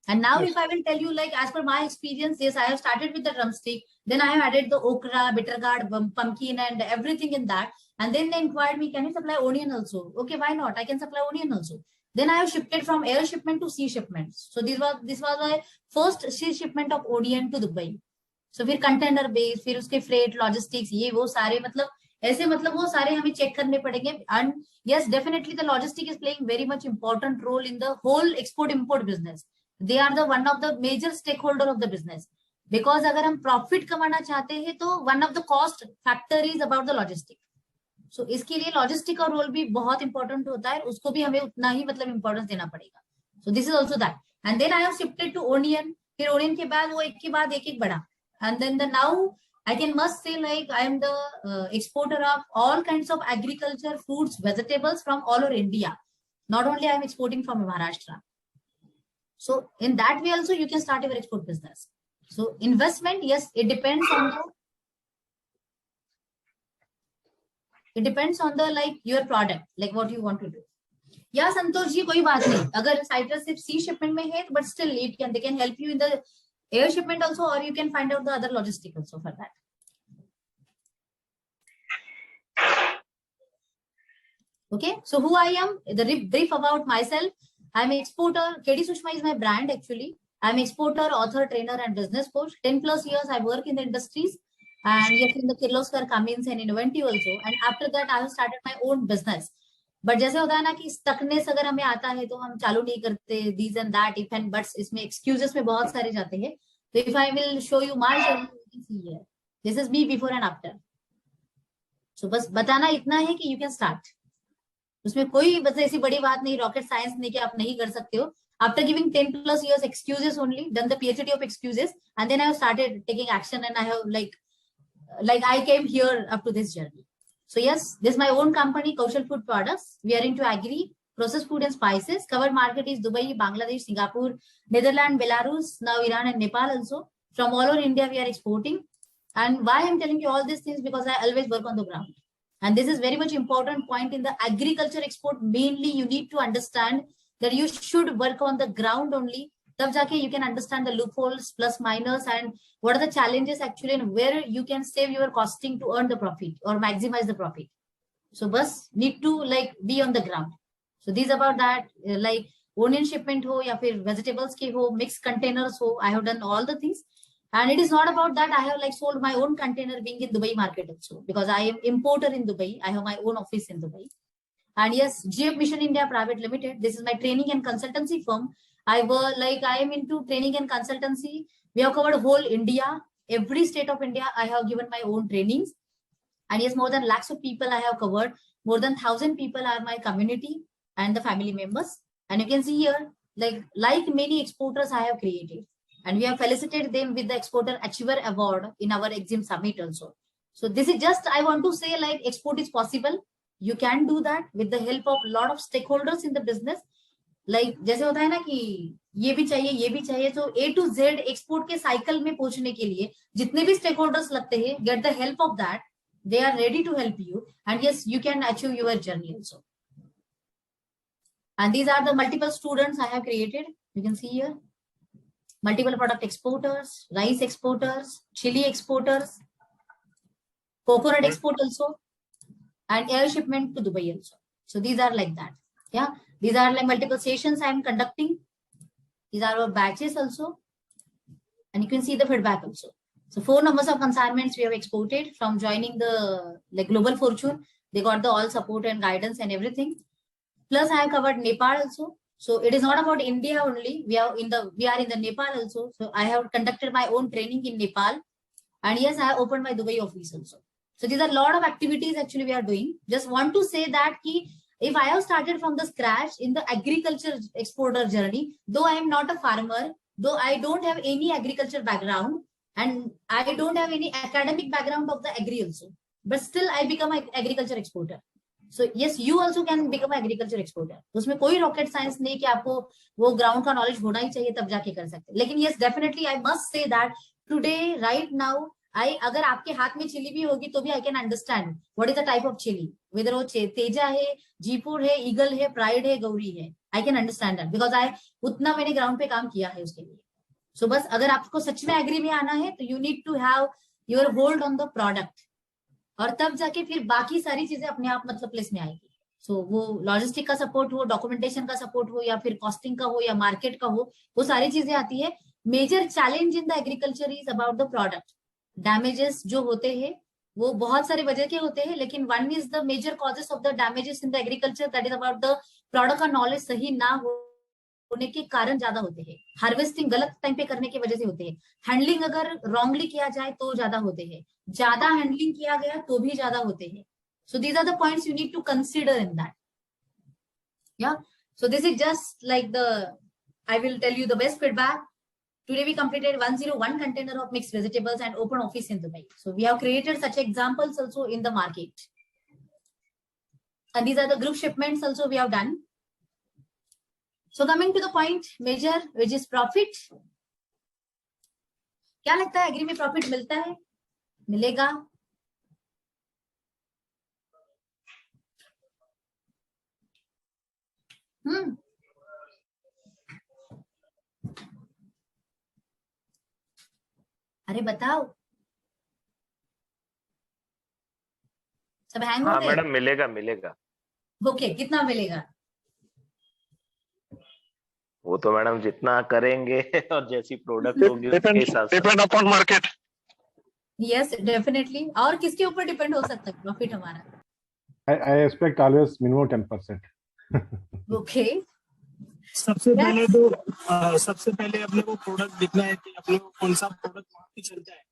And now if I will tell you, like as per my experience, yes, I have started with the drumstick, then I have added the okra, bitter gourd, pumpkin and everything in that. And then they inquired me, can you supply onion also? Okay, why not? I can supply onion also. Then I have shifted from air shipment to sea shipments. So this was my first sea shipment of onion to Dubai. So फिर container base, फिर उसके freight, logistics, ये वो सारे मतलब ऐसे मतलब वो सारे हमें check करने पड़ेंगे. And yes, definitely the logistic is playing very much important role in the whole export import business. They are the one of the major stakeholder of the business. Because अगर हम प्रॉफिट कमाना चाहते हैं तो one of the cost factor is about the logistic. So इसके लिए logistic का role भी बहुत इंपॉर्टेंट होता है, उसको भी हमें उतना ही मतलब इंपॉर्टेंस देना पड़ेगा. So this is also that. And then I have shifted to onion. फिर ओनियन के बाद वो एक के बाद एक बढ़ा. And then the now I can must say like I am the exporter of all kinds of agriculture, fruits, vegetables from all over India. Not only I am exporting from Maharashtra. So in that way also you can start your export business. So investment, yes, it depends on the like your product, like what you want to do. Yeah, Santosh ji कोई बात नहीं, अगर citrus सिर्फ सी shipment में है but still they can help you in the air shipment also, or you can find out the other logistic also for that. Okay, so who I am, the brief about myself. I'm an exporter. KD Sushma is my brand actually. I'm an exporter, author, trainer and business coach. 10 plus years I work in the industries and yet in the Kirloskar, Cummins and Inventive also. And after that I have started my own business. But जैसे होता है ना कि stuckness अगर हमें आता है तो हम चालू नहीं करते, these and that if and buts, इसमें एक्सक्यूजेस में बहुत सारे जाते हैं. तो if I will show you my journey, this is me before and after. So बस बताना इतना है कि यू कैन स्टार्ट. उसमें कोई बस ऐसी बड़ी बात नहीं, रॉकेट साइंस नहीं कि आप नहीं कर सकते हो. After giving 10 plus years excuses only, done the PhD of excuses, and then I have started taking action and I have like I came here up to this journey. So yes, this is my own company, Kaushal Food Products. We are into agri, processed food and spices. Covered market is Dubai, Bangladesh, Singapore, Netherlands, Belarus, now Iran and Nepal also. From all over India, we are exporting. And why I'm telling you all these things, because I always work on the ground. And this is very much important point in the agriculture export. Mainly, you need to understand that you should work on the ground only. तब जाके you can understand the loopholes, plus minus, and what are the challenges actually, and where you can save your costing to earn the profit or maximize the profit. So bus need to like be on the ground. So these about that, like onion shipment ho ya fir vegetables ke ho, mixed containers ho, I have done all the things. And it is not about that I have like sold my own container being in Dubai market also, because I am importer in Dubai. I have my own office in Dubai. And yes, GF Mission India Private Limited, this is my training and consultancy firm. I am into training and consultancy. We have covered whole India, every state of India. I have given my own trainings. And yes, more than lakhs of people I have covered. More than 1,000 people are my community and the family members. And you can see here, like many exporters I have created. And we have felicitated them with the Exporter Achiever Award in our Exim Summit also. So this is just, I want to say like export is possible. You can do that with the help of a lot of stakeholders in the business. Like जैसे होता है ना कि ये भी चाहिए, तो A to Z export के साइकिल में पहुंचने के लिए जितने भी स्टेक होल्डर्स लगते हैं, get the help of that. They are ready to help you, and yes, you can achieve your journey also. And these are the multiple students I have created. You can see here, multiple product exporters, rice exporters, chili exporters, coconut export also, and air shipment to Dubai also. So these are like that. Yeah, these are like multiple sessions I am conducting. These are our batches also, and you can see the feedback also. So 4 numbers of consignments we have exported from joining the Global Fortune. They got the all support and guidance and everything. Plus I have covered Nepal also. So it is not about India only. We are in the Nepal also. So I have conducted my own training in Nepal. And yes, I have opened my Dubai office also. So these are a lot of activities actually we are doing. Just want to say that if I have started from the scratch in the agriculture exporter journey, though I am not a farmer, though I don't have any agriculture background, and I don't have any academic background of the agri also, but still I become an agriculture exporter. So yes, you also can become an agriculture exporter. उसमें कोई rocket science नहीं कि आपको वो ground का knowledge होना ही चाहिए तब जाके कर सकते. लेकिन yes, definitely I must say that today, right now, अगर आपके हाथ में चिली भी होगी तो भी I can understand what is the type of chili. Whether वो तेजा है, जीपुर है, ईगल है, प्राइड है, गौरी है. I can understand that because उतना मैंने ग्राउंड पे काम किया है उसके लिए. So बस अगर आपको सच में एग्री में आना है तो you need to have your hold on the product. और तब जाके फिर बाकी सारी चीजें अपने आप मतलब प्लेस में आएगी. सो वो लॉजिस्टिक का सपोर्ट हो, डॉक्यूमेंटेशन का सपोर्ट हो, या फिर कॉस्टिंग का हो, या मार्केट का हो, वो सारी चीजें आती है. Major challenge in the agriculture is about the product. Damages जो होते हैं वो बहुत सारे वजह के होते हैं, लेकिन one is the major causes of the damages in the agriculture, that is about the product का नॉलेज सही ना हो होने के कारण ज्यादा होते हैं, हार्वेस्टिंग गलत टाइम पे करने की वजह से होते हैं, हैंडलिंग अगर रॉन्गली किया जाए तो ज्यादा होते हैं, ज्यादा हैंडलिंग किया गया तो भी ज्यादा होते हैं. So these are the points you need to consider in that. Yeah. So this is just like I will tell you the best feedback. Today we completed 101 container of mixed vegetables and open office in Dubai. So we have created such examples also in the market. And these are the group shipments also we have done. So coming to the point major, which is profit. क्या लगता है agree में profit मिलता है, मिलेगा? अरे बताओ, सब हैंग हो हाँ गए? मैडम, मिलेगा मिलेगा. ओके, कितना मिलेगा? वो तो मैडम जितना करेंगे और जैसी प्रोडक्ट होगी उसके हिसाब से. Depend upon market. Yes definitely. और किसके ऊपर डिपेंड हो सकता है प्रॉफिट हमारा? I expect always minimum 10%. Okay. सबसे पहले अपने को प्रोडक्ट दिखना है कि अपने को कौन सा प्रोडक्ट वहाँ पे चलता है,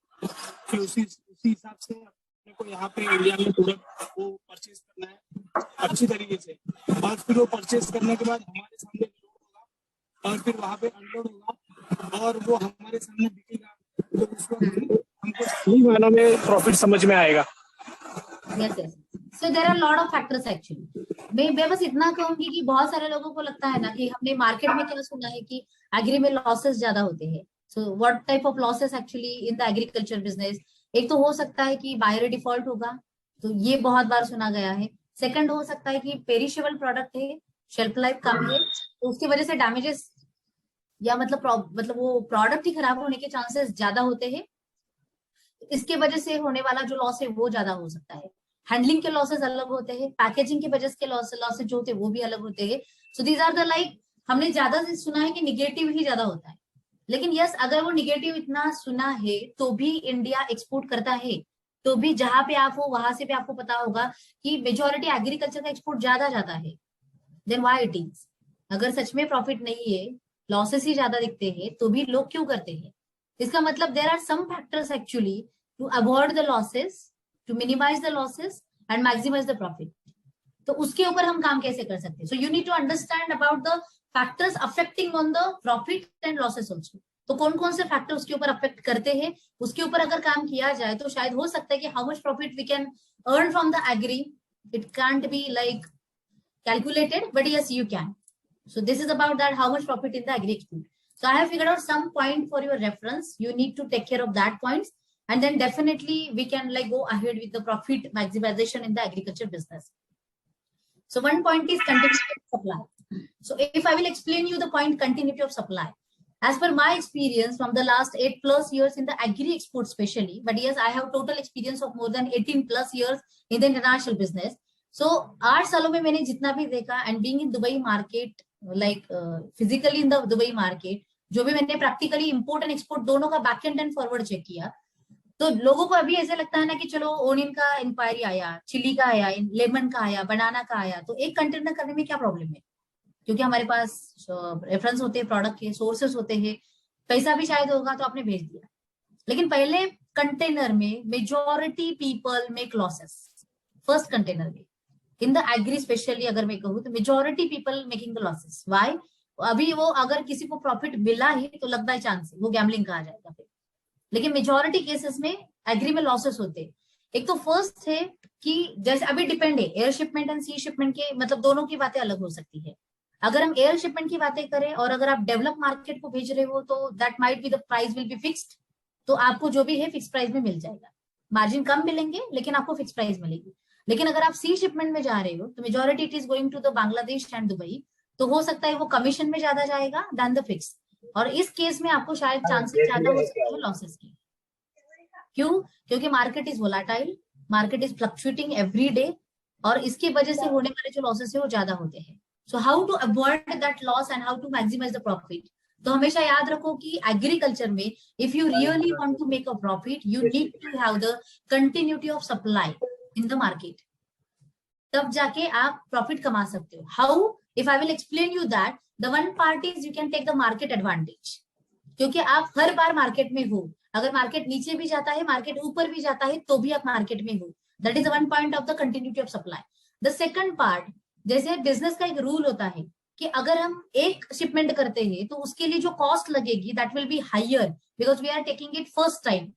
फिर उसी हिसाब से अपने को यहाँ पे इंडिया में प्रोडक्ट को परचेज करना है अच्छी तरीके से. और फिर वो परचेज करने के बाद हमारे सामने लोड होगा और फिर वहाँ पे अनलोड होगा और वो हमारे सामने बिकेगा. तो उस वक्त हमको सही मायनों में प्रॉफिट समझ में आएगा. Yes yes. So there are lot of factors actually. मैं बस इतना कहूंगी कि बहुत सारे लोगों को लगता है ना कि हमने मार्केट में क्या सुना है कि एग्री में लॉसेस ज्यादा होते हैं. So what type of losses actually in the agriculture business? एक तो हो सकता है कि बायर डिफॉल्ट होगा, तो ये बहुत बार सुना गया है. सेकंड हो सकता है कि पेरिशेबल प्रोडक्ट है, शेल्फ लाइफ कम है, तो उसकी वजह से डैमेजेस या मतलब वो प्रोडक्ट ही खराब होने के चांसेस ज्यादा होते हैं. इसके वजह से होने वाला जो लॉस है वो ज्यादा हो सकता है. हैंडलिंग के लॉसेस अलग होते हैं, पैकेजिंग की वजह के लॉसेस जो होते हैं वो भी अलग होते हैं. So these are the like, हमने ज्यादा सुना है कि निगेटिव ही ज्यादा होता है, लेकिन यस अगर वो निगेटिव इतना सुना है तो भी इंडिया एक्सपोर्ट करता है. तो भी जहां पे आप हो वहां से भी आपको पता होगा कि मेजोरिटी एग्रीकल्चर का एक्सपोर्ट ज्यादा जाता है. Then why it is? अगर सच में प्रॉफिट नहीं है, लॉसेस ही ज्यादा दिखते हैं, तो भी लोग क्यों करते हैं? इसका मतलब there are some factors actually to avoid the losses, to minimize the losses and maximize the profit. तो उसके ऊपर हम काम कैसे कर सकते हैं? So you need to understand about the factors affecting on the profit and losses also. तो कौन कौन से फैक्टर उसके ऊपर अफेक्ट करते हैं, उसके ऊपर अगर काम किया जाए तो शायद हो सकता है कि how much profit we can earn from the agri. It can't be like calculated, but yes you can. So this is about that, how much profit in the agri export. So I have figured out some point for your reference. You need to take care of that points. And then definitely we can like go ahead with the profit maximization in the agriculture business. So one point is continuity of supply. So if I will explain you the point continuity of supply, as per my experience from the last 8+ years in the agri export especially, but yes, I have total experience of more than 18+ years in the international business. So 8 सालों में मैंने जितना भी देखा and being in Dubai market, like physically in the Dubai market, जो भी मैंने practically import and export दोनों का back end and forward check किया, तो लोगों को अभी ऐसे लगता है ना कि चलो ओनियन का इंक्वायरी आया, चिली का आया, लेमन का आया, बनाना का आया, तो एक कंटेनर करने में क्या प्रॉब्लम है? क्योंकि हमारे पास रेफरेंस होते हैं, प्रोडक्ट के सोर्सेस होते हैं, पैसा भी शायद होगा तो आपने भेज दिया. लेकिन पहले कंटेनर में majority people make losses. First container में इन द एग्री स्पेशली अगर मैं कहूँ तो majority people making the losses. Why? अभी वो अगर किसी को प्रॉफिट मिला ही तो लगता है चांस वो गैम्बलिंग कहा जाएगा फिर. लेकिन मेजॉरिटी केसेस में एग्री में लॉसेस होते हैं. एक तो फर्स्ट है कि जैसे अभी डिपेंड है air shipment and sea shipment के, मतलब दोनों की बातें अलग हो सकती है. अगर हम एयर शिपमेंट की बातें करें और अगर आप डेवलप मार्केट को भेज रहे हो तो that might be the price will be fixed. तो आपको जो भी है फिक्स प्राइस में मिल जाएगा, मार्जिन कम मिलेंगे लेकिन आपको फिक्स प्राइस मिलेगी. लेकिन अगर आप सी शिपमेंट में जा रहे हो तो majority it is going to the Bangladesh and Dubai, तो हो सकता है वो कमीशन में ज्यादा जाएगा देन द फिक्स. और इस केस में आपको शायद चांसेस ज्यादा हो सकते हैं लॉसेस की. क्यों? क्योंकि market is volatile, market is fluctuating every day, और इसकी वजह से होने वाले जो लॉसेस है वो ज्यादा होते हैं. So how to avoid that loss and how to maximize the profit? तो हमेशा याद रखो कि एग्रीकल्चर में if you really want to make a profit, you need to have the continuity of supply in the market. तब जाके आप profit कमा सकते हो. How? If I will explain you that, the one part is you can take the market advantage, क्योंकि आप हर बार market में हो. अगर मार्केट नीचे भी जाता है, मार्केट ऊपर भी जाता है, तो भी आप मार्केट में हो. That is one point of the continuity of supply. The second part, जैसे बिजनेस का एक रूल होता है कि अगर हम एक शिपमेंट करते हैं तो उसके लिए जो कॉस्ट लगेगी that will be higher, because we are taking it first time.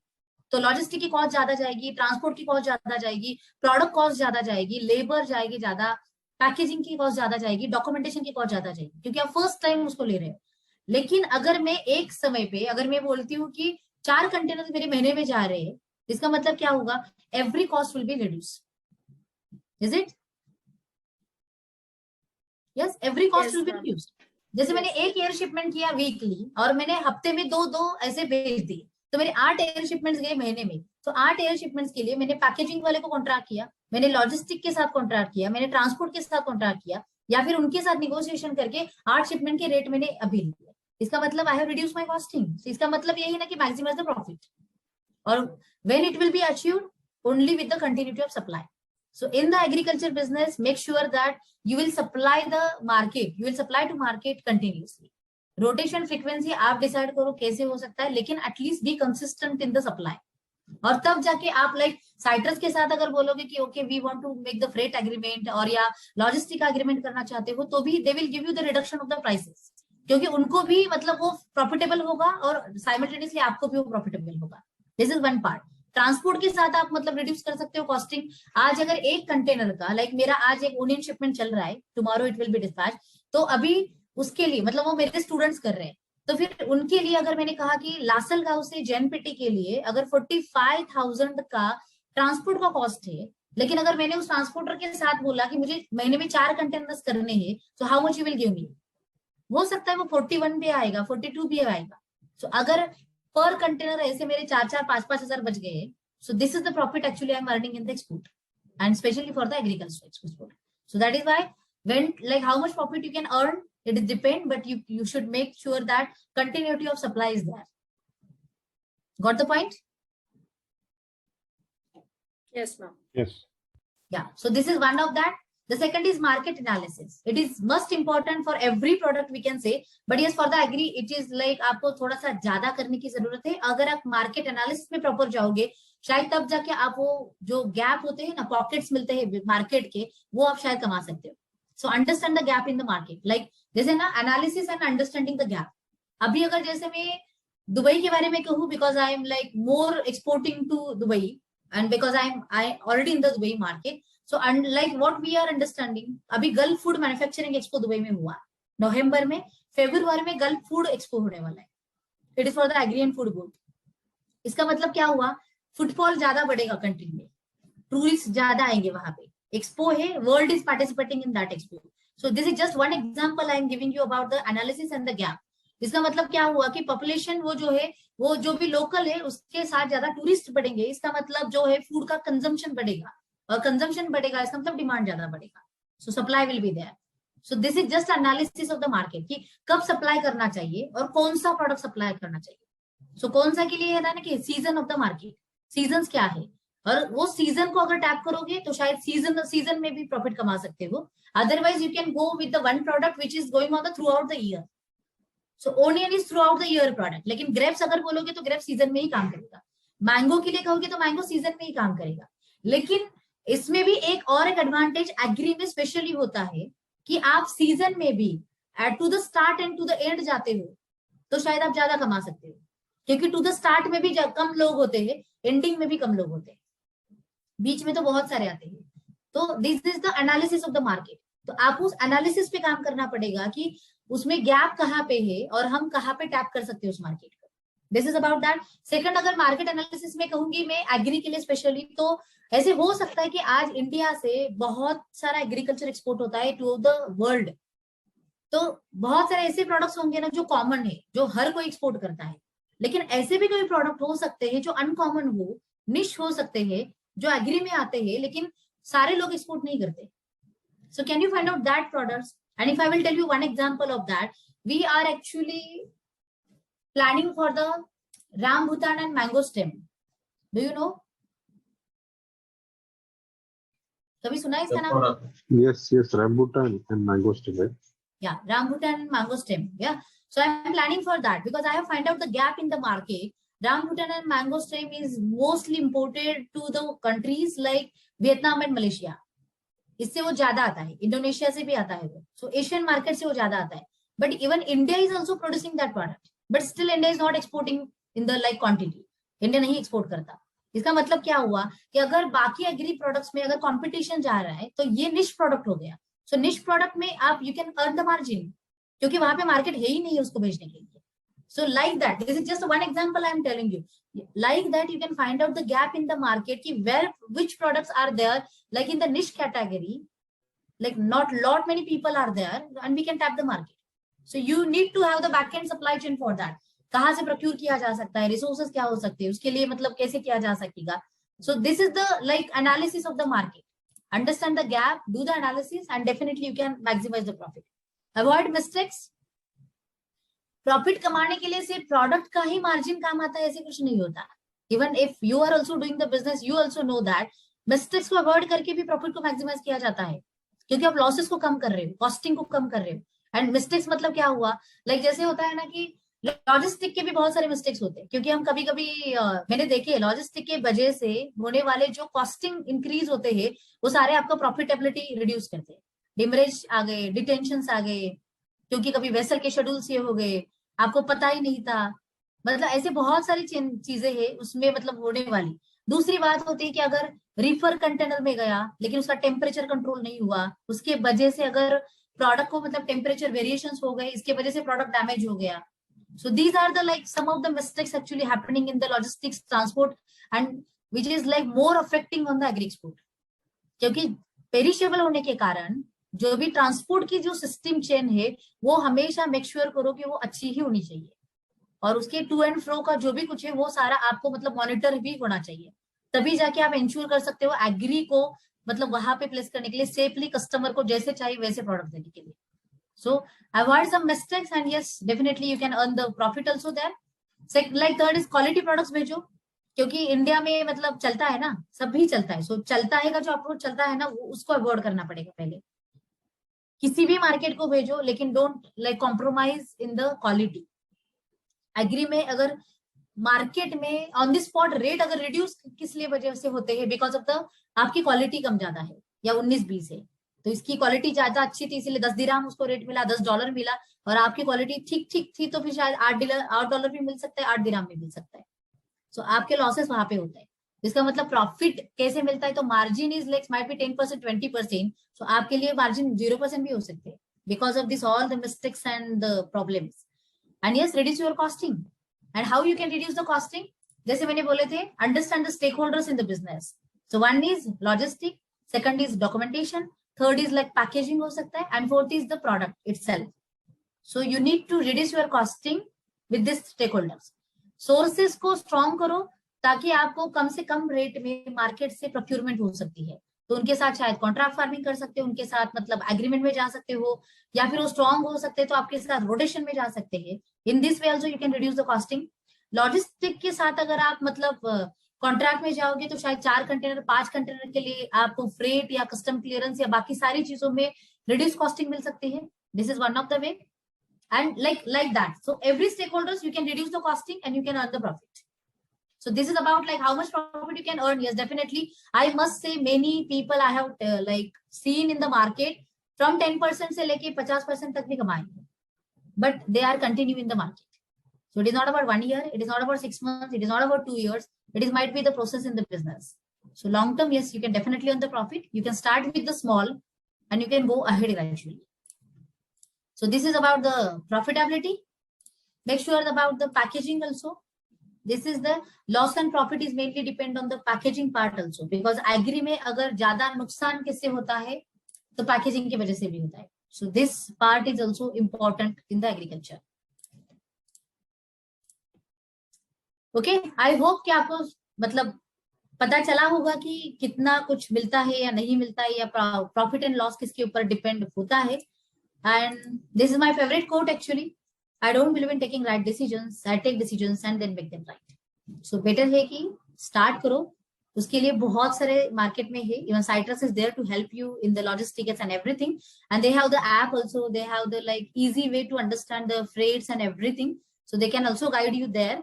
तो लॉजिस्टिक की कॉस्ट ज्यादा जाएगी, ट्रांसपोर्ट की कॉस्ट ज्यादा जाएगी, प्रोडक्ट कॉस्ट ज्यादा जाएगी, लेबर जाएगी ज्यादा, पैकेजिंग की कॉस्ट ज्यादा जाएगी, डॉक्यूमेंटेशन की कॉस्ट ज्यादा जाएगी, क्योंकि आप फर्स्ट टाइम उसको ले रहे हो. लेकिन अगर मैं एक समय पे, अगर मैं बोलती हूँ कि 4 कंटेनर मेरे महीने में जा रहे हैं, इसका मतलब क्या होगा? Every cost will be reduce. Is it? Yes, every cost will be reduced. जैसे मैंने एक एयर शिपमेंट किया वीकली और मैंने हफ्ते में 2 ऐसे भेज दिए, तो मेरे 8 एयर शिपमेंट्स गए महीने में. तो 8 एयर शिपमेंट्स के लिए मैंने पैकेजिंग वाले को कॉन्ट्रैक्ट किया, मैंने लॉजिस्टिक के साथ कॉन्ट्रैक्ट किया, मैंने ट्रांसपोर्ट के साथ कॉन्ट्रैक्ट किया, या फिर उनके साथ निगोशिएशन करके 8 शिपमेंट के रेट मैंने अभी लिए. इसका मतलब I have reduce my costing. इसका मतलब यही ना कि मैक्सिमाइज द प्रॉफिट. और when it will be achieved only with the continuity of supply. So in the agriculture business, make sure that you will supply the market, you will supply to market continuously. Rotation frequency आप decide करो कैसे हो सकता है, लेकिन at least be consistent in the supply. और तब जाके आप लाइक साइट्रस के साथ अगर बोलोगे कि okay we want to make the freight agreement और या लॉजिस्टिक एग्रीमेंट करना चाहते हो, तो भी they will give you the reduction of the prices, क्योंकि उनको भी मतलब वो प्रॉफिटेबल होगा और साइमल्टेनियसली आपको भी वो प्रॉफिटेबल होगा. This is one part. Transport के साथ आप मतलब रिड्यूस कर सकते हो कॉस्टिंग. आज अगर एक कंटेनर का लाइक मेरा आज एक ओनियन शिपमेंट चल रहा है, tomorrow it will be dispatch, तो अभी उसके लिए मतलब वो मेरे स्टूडेंट्स कर रहे हैं, तो फिर उनके लिए अगर मैंने कहा कि लासलगांव से जैनपेटी के लिए अगर 45,000 का ट्रांसपोर्ट का कॉस्ट है, लेकिन अगर मैंने उस ट्रांसपोर्टर के साथ बोला कि मुझे महीने में 4 कंटेनर्स करने हैं, तो how much you will give me? हो सकता है वो 41 भी आएगा, 42 भी आएगा. सो अगर पर कंटेनर ऐसे मेरे 4-4, 5-5 हजार बच गए, सो this is the profit actually I am earning in the export and specially for the agriculture export. So that is why when like how much profit you can earn, it is depend, but you should make sure that continuity of supply is there. Got the point? Yes, ma'am. Yes. Yeah, so this is one of that. The second is market analysis. It is most important for every product we can say, but yes for the agri it is like आपको थोड़ा सा ज्यादा करने की जरूरत है. अगर आप मार्केट एनालिसिस में प्रॉपर जाओगे, शायद तब जाके आप वो जो गैप होते हैं ना, पॉकेट्स मिलते हैं मार्केट के, वो आप शायद कमा सकते हो. So understand the gap in the market, like जैसे ना analysis and understanding the gap. अभी अगर जैसे मैं दुबई के बारे में कहूँ, because I am like more exporting to Dubai and because I already in the Dubai market, so and like what we are understanding, अभी gulf food manufacturing expo Dubai में हुआ नवंबर में. फरवरी में गल्फ फूड एक्सपो होने वाला है. It is for the agri and food board. इसका मतलब क्या हुआ? फुटफॉल ज्यादा बढ़ेगा कंट्री में, टूरिस्ट ज्यादा आएंगे वहां पे. एक्सपो है, world is participating in that expo. So this is just one example I am giving you about the analysis and the gap. इसका मतलब क्या हुआ कि पॉपुलेशन वो जो है, वो जो भी लोकल है उसके साथ ज्यादा टूरिस्ट बढ़ेंगे. इसका मतलब जो है फूड का कंजम्पशन बढ़ेगा, और कंजम्पशन बढ़ेगा इसका मतलब डिमांड ज्यादा बढ़ेगा. So supply will be there. So this is just analysis of the market कि कब सप्लाई करना चाहिए और कौन सा प्रोडक्ट सप्लाई करना चाहिए. सो कौन सा के लिए है ना कि season of the market, season क्या है, और वो सीजन को अगर टैप करोगे तो शायद सीजन में भी प्रॉफिट कमा सकते हो. Otherwise you can go with the one product which is going on the through out the year. So onion is through out the year product, लेकिन ग्रेप्स अगर बोलोगे तो ग्रेप्स सीजन में ही काम करेगा. मैंगो के लिए कहोगे तो मैंगो सीजन में ही काम करेगा. लेकिन इसमें भी एक और एक एडवांटेज एग्री में स्पेशली होता है कि आप सीजन में भी to the start and to the end जाते हो तो शायद आप ज्यादा कमा सकते हो, क्योंकि टू द स्टार्ट में भी कम लोग होते हैं, एंडिंग में भी कम लोग होते हैं, बीच में तो बहुत सारे आते हैं. तो this is the analysis of the market. तो आप उस एनालिसिस पे काम करना पड़ेगा कि उसमें गैप कहाँ पे है और हम कहाँ पे टैप कर सकते हैं उस मार्केट को. This is about that. Second, अगर मार्केट एनालिसिस में कहूंगी मैं एग्री के लिए स्पेशली, तो ऐसे हो सकता है कि आज इंडिया से बहुत सारा एग्रीकल्चर एक्सपोर्ट होता है टू द वर्ल्ड. तो बहुत सारे ऐसे प्रोडक्ट्स होंगे ना जो कॉमन है, जो हर कोई एक्सपोर्ट करता है. लेकिन ऐसे भी कोई प्रोडक्ट हो सकते हैं जो अनकॉमन हो, निश हो सकते हैं, जो एग्री में आते हैं लेकिन सारे लोग एक्सपोर्ट नहीं करते. So can you find out that products? And if I will tell you one example of that, we are actually planning for the rambutan and mango stem. Do you know? कभी सुना है इसका नाम? Yes, rambutan and mangosteen, right? Yeah, rambutan and mangosteen. Yeah. So I'm planning for that because I have find out the gap in the market. Rambutan and mangosteen is mostly imported to the countries like Vietnam and Malaysia. इससे वो ज्यादा आता है, Indonesia से भी आता है वो, सो एशियन मार्केट से वो ज्यादा आता है. But even India is also producing that product, but still India is not exporting in the like quantity. India नहीं एक्सपोर्ट करता. इसका मतलब क्या हुआ कि अगर बाकी एग्री प्रोडक्ट्स में अगर कंपटीशन जा रहा है तो ये निश प्रोडक्ट हो गया. सो निश प्रोडक्ट में आप you can earn the margin, क्योंकि वहां पे मार्केट है ही नहीं है उसको बेचने के लिए. So like that, this is just one example I am telling you. Like that, you can find out the gap in the market, ki where which products are there, like in the niche category, like not lot many people are there, and we can tap the market. So you need to have the back end supply chain for that. कहाँ से procure किया जा सकता है, resources क्या हो सकते हैं, उसके लिए मतलब कैसे किया जा सकेगा. So this is the like analysis of the market. Understand the gap, do the analysis, and definitely you can maximize the profit. Avoid mistakes. Profit कमाने के लिए सिर्फ प्रोडक्ट का ही मार्जिन काम आता है ऐसे कुछ नहीं होता. Even if you are also doing the business, you also know that mistakes को अवॉइड करके भी प्रॉफिट को मैक्सिमाइज किया जाता है, क्योंकि आप लॉसेस को कम कर रहे हो, कॉस्टिंग को कम कर रहे हो. एंड मिस्टेक्स मतलब क्या हुआ, लाइक जैसे होता है ना कि लॉजिस्टिक के भी बहुत सारे मिस्टेक्स होते हैं, क्योंकि हम कभी कभी मैंने देखे लॉजिस्टिक के वजह से होने वाले जो कॉस्टिंग इंक्रीज होते हैं वो सारे आपका प्रॉफिटेबिलिटी रिड्यूस करते हैं. डिमरेज आ गए, डिटेंशन आ गए, क्योंकि कभी वेसल के शेड्यूल्स ये हो गए, आपको पता ही नहीं था. मतलब ऐसे बहुत सारी चीजें हैं उसमें मतलब होने वाली. दूसरी बात होती है कि अगर रिफर कंटेनर में गया लेकिन उसका टेम्परेचर कंट्रोल नहीं हुआ, उसके वजह से अगर प्रोडक्ट को मतलब टेम्परेचर वेरिएशंस हो गए, इसके वजह से प्रोडक्ट डैमेज हो गया. So these are the like some of the mistakes actually happening in the logistics transport and which is like more affecting on the agri export. क्योंकि पेरिशेबल होने के कारण जो भी ट्रांसपोर्ट की जो सिस्टम चेन है वो हमेशा मेक श्योर करो कि वो अच्छी ही होनी चाहिए, और उसके टू एंड फ्रो का जो भी कुछ है वो सारा आपको मतलब मॉनिटर भी होना चाहिए. तभी जाके आप इंश्योर कर सकते हो एग्री को मतलब वहां पे प्लेस करने के लिए, सेफली कस्टमर को जैसे चाहिए वैसे प्रोडक्ट देने के लिए. So avoid some mistakes and yes definitely you can earn the profit also there. Like third is quality products भेजो, क्योंकि इंडिया में मतलब चलता है ना, सब भी चलता है. सो चलता है का जो अप्रोच चलता है ना वो उसको अवॉइड करना पड़ेगा. पहले किसी भी मार्केट को भेजो लेकिन don't like compromise in the quality. Agri में अगर मार्केट में ऑन द स्पॉट रेट अगर रिड्यूस किस लिए वजह से होते हैं, बिकॉज ऑफ द आपकी क्वालिटी कम ज्यादा है या 19-20 है, तो इसकी क्वालिटी ज्यादा अच्छी थी इसलिए 10 दिरहम उसको रेट मिला, $10 मिला, और आपकी क्वालिटी ठीक ठीक थी तो फिर शायद $8 भी मिल सकता है, 8 दिरहम भी मिल सकता है. सो आपके लॉसेस वहां पे होते हैं. इसका मतलब प्रॉफिट कैसे मिलता है, तो margin is like might be 10%, 20%. सो आपके लिए मार्जिन 0% भी हो सकते हैं because of this all the mistakes and the problems. And yes, reduce your costing. And how you can reduce the costing, जैसे मैंने बोले थे, understand the stake holders in the business. So one is logistic, second is documentation, third is like packaging हो सकता है, and fourth is the product itself. So you need to reduce your costing with this stake holders. Sources को strong करो ताकि आपको कम से कम रेट में मार्केट से प्रोक्यूरमेंट हो सकती है. तो उनके साथ शायद कॉन्ट्रैक्ट फार्मिंग कर सकते हो, उनके साथ मतलब एग्रीमेंट में जा सकते हो, या फिर वो स्ट्रॉन्ग हो सकते हैं तो आपके साथ रोटेशन में जा सकते हैं. In this way also you can reduce the costing. Logistic के साथ अगर आप मतलब कॉन्ट्रैक्ट में जाओगे तो शायद 4 कंटेनर 5 कंटेनर के लिए आपको फ्रेट या कस्टम क्लियरेंस या बाकी सारी चीजों में रिड्यूस कॉस्टिंग मिल सकती है. This is one of the way. And like that, so every stakeholders you can reduce the costing and you can earn the profit. So this is about like how much profit you can earn. Yes, definitely I must say many people I have like seen in the market from 10% से लेके 50% तक भी कमाएंगे, but they are continue in the market. So it is not about 1 year, it is not about 6 months, it is not about 2 years, it is might be the process in the business. So long term, yes, you can definitely earn the profit. You can start with the small and you can go ahead eventually. So this is about the profitability. Make sure about the packaging also. This is the loss and profit is mainly depend on the packaging part also, because agri में अगर ज्यादा नुकसान किससे होता है तो packaging की वजह से भी होता है. So this part is also important in the agriculture. Okay, I hope कि आपको मतलब पता चला होगा कि कितना कुछ मिलता है या नहीं मिलता है, या प्रॉफिट एंड लॉस किसके ऊपर डिपेंड होता है. And this is my favorite quote actually. I don't believe in taking right decisions. I take decisions and then make them right. So better है कि start करो, उसके लिए बहुत सारे मार्केट में है. Even citrus is there to help you in the logistics and everything, and they have the app also, they have the like easy way to understand the freights and everything, so they can also guide you there.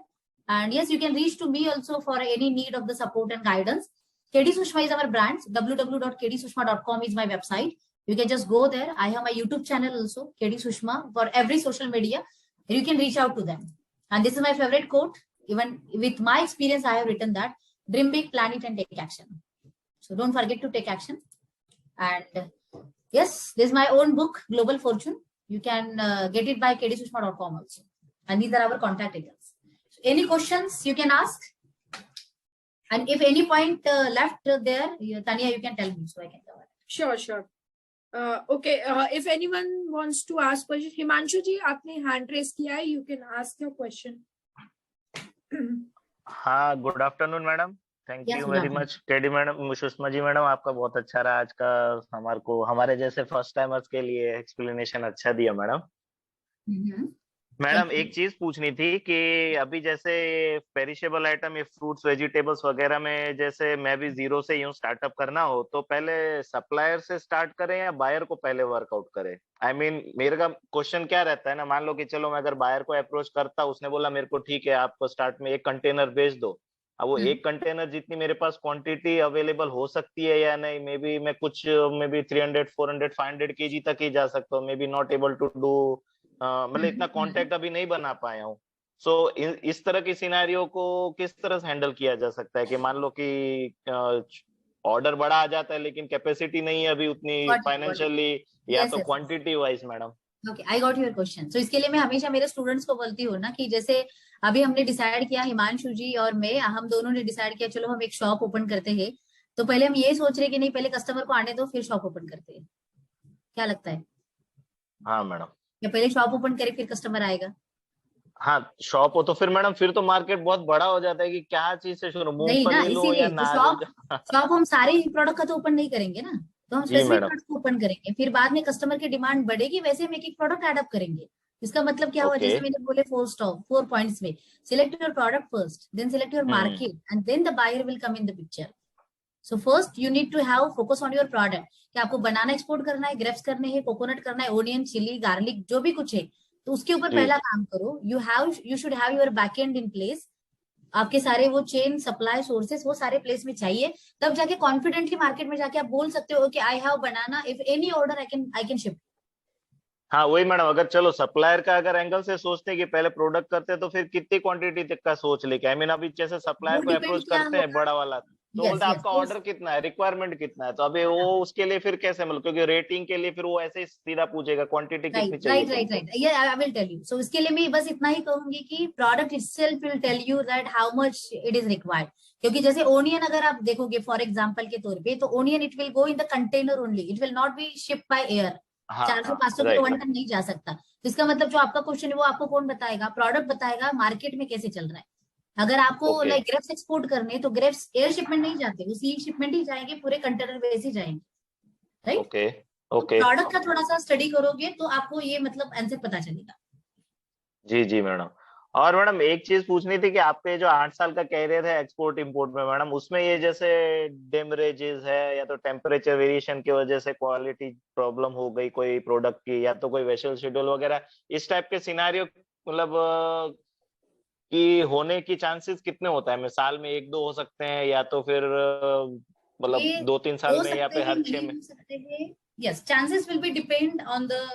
And yes, you can reach to me also for any need of the support and guidance. KD Sushma is our brand. www.kdsushma.com is my website. You can just go there. I have my YouTube channel also, KD Sushma, for every social media. You can reach out to them. And this is my favorite quote. Even with my experience, I have written that: dream big, plan it, and take action. So don't forget to take action. And yes, this is my own book, Global Fortune. You can get it by kdsushma.com also. And these are our contact details. So any questions you can ask. And if any point left there, Tanya, you can tell me so I can cover it. Sure. Okay. If anyone wants to ask question, Himanshu ji, आपने hand raise किया है. You can ask your question. हाँ, good afternoon madam. Thank Yes, you good very afternoon. Much KD madam, Sushma ji madam, आपका बहुत अच्छा रहा आज का. हमारे जैसे फर्स्ट टाइमर्स के लिए एक्सप्लेनेशन अच्छा दिया मैडम. Madam Thank you. एक चीज पूछनी थी कि अभी जैसे पेरिशेबल आइटम या फ्रूट्स वेजिटेबल्स वगैरह में जैसे मैं भी जीरो से यूं स्टार्टअप करना हो तो पहले सप्लायर से स्टार्ट करें या बायर को पहले वर्कआउट करें? आई मीन मेरे का क्वेश्चन क्या रहता है ना, मान लो कि चलो मैं अगर बायर को अप्रोच करता, उसने बोला मेरे को ठीक है आप स्टार्ट में 1 कंटेनर भेज दो. अब वो 1 कंटेनर जितनी मेरे पास क्वांटिटी अवेलेबल हो सकती है या नहीं, मे बी मैं कुछ मे बी 300 400 500 केजी तक ही जा सकता हूँ, may be not able to do, मतलब इतना कांटेक्ट अभी नहीं बना पाया हूँ. सो इस तरह की सिनेरियो को किस तरह से हैंडल किया जा सकता है कि मान लो कि ऑर्डर बड़ा आ जाता है लेकिन कैपेसिटी नहीं है अभी उतनी फाइनेंशियली या तो quantity wise madam. Okay, I got your question. So इसके लिए मैं हमेशा मेरे स्टूडेंट्स को बोलती हूँ ना कि जैसे अभी हमने डिसाइड किया, हिमांशु जी और मैं, हम दोनों ने डिसाइड किया चलो हम एक शॉप ओपन करते हैं. तो पहले हम ये सोच रहे कि नहीं, पहले कस्टमर को आने दो फिर शॉप ओपन करते हैं. क्या लगता है? हाँ मैडम. या पहले शॉप ओपन करे फिर कस्टमर आएगा? हाँ, शॉप हो तो फिर मैडम फिर तो मार्केट बहुत बड़ा हो जाता है कि क्या चीज से शुरू, नहीं ना, मूंगफली लो या इसीलिए नारियल. शॉप हम सारे प्रोडक्ट का तो ओपन नहीं करेंगे ना, तो हम जी स्पेसिफिक मैडम. प्रोडक्ट को ओपन करेंगे. फिर बाद में कस्टमर की डिमांड बढ़ेगी, वैसे हम एक एक प्रोडक्ट एड अप करेंगे. इसका मतलब क्या हुआ, ओके. जैसे मैंने बोले 4 पॉइंट्स में, select your product first, then select your market, and then the buyer will come in the picture. So first you need to have focus on your product. कि आपको बनाना एक्सपोर्ट करना है, ग्रेप्स करने हैं, कोकोनट करना है, onion, chilli, garlic, जो भी कुछ है, तो उसके ऊपर पहला काम करो. You should have your back and in place. आपके सारे वो चेन, सप्लाई सोर्सेस, वो सारे प्लेस में चाहिए. तब जाके कॉन्फिडेंटली मार्केट में जाके आप बोल सकते हो कि I have banana, if any order I can ship. हाँ वही मैडम, अगर चलो सप्लायर का अगर एंगल से सोचते हैं कि पहले प्रोडक्ट करते हैं तो फिर कितनी क्वांटिटी तक का सोच लेके, आई मीन अभी जैसे सप्लायर को अप्रोच करते हैं बड़ा वाला, तो बोलते हैं आपका ऑर्डर कितना है, रिक्वायरमेंट कितना है, तो अभी वो उसके लिए फिर कैसे, मतलब क्योंकि रेटिंग के लिए फिर वो ऐसे ही सीधा पूछेगा क्वांटिटी कितनी चाहिए. राइट. ये I will tell you. So इसके लिए मैं बस इतना ही कहूंगी कि product itself will tell you that how much it is required. क्योंकि जैसे ओनियन अगर आप देखोगे फॉर एग्जांपल के तौर पे, तो onion it will go in the container only, it will not be ship by air. 400-500 kilo 1 ton नहीं जा सकता. तो इसका मतलब जो आपका क्वेश्चन है वो आपको कौन बताएगा? प्रोडक्ट बताएगा मार्केट में कैसे चल रहा है. अगर आपको लाइक ग्रेप्स एक्सपोर्ट करने, तो ग्रेप्स एयर शिपमेंट नहीं जाते, उसी शिपमेंट ही जाएंगे, पूरे कंटेनर बेस ही जाएंगे. राइट. ओके. प्रोडक्ट का थोड़ा सा स्टडी करोगे तो आपको ये मतलब आंसर पता चलेगा. जी मैडम. और मैडम एक चीज पूछनी थी कि आपके जो 8 साल का कैरियर है एक्सपोर्ट इंपोर्ट में मैडम, उसमें ये जैसे डेमरेजेस है या तो टेम्परेचर वेरिएशन की वजह से क्वालिटी प्रॉब्लम हो गई कोई प्रोडक्ट की, या तो कोई वेसल शेड्यूल वगैरह, इस टाइप के सिनारियो मतलब कि होने की चांसेस कितने होता है? मैं साल में 1-2 हो सकते हैं या तो फिर मतलब 2-3 साल में या फिर हर 6 में? Yes, chances will be depend on the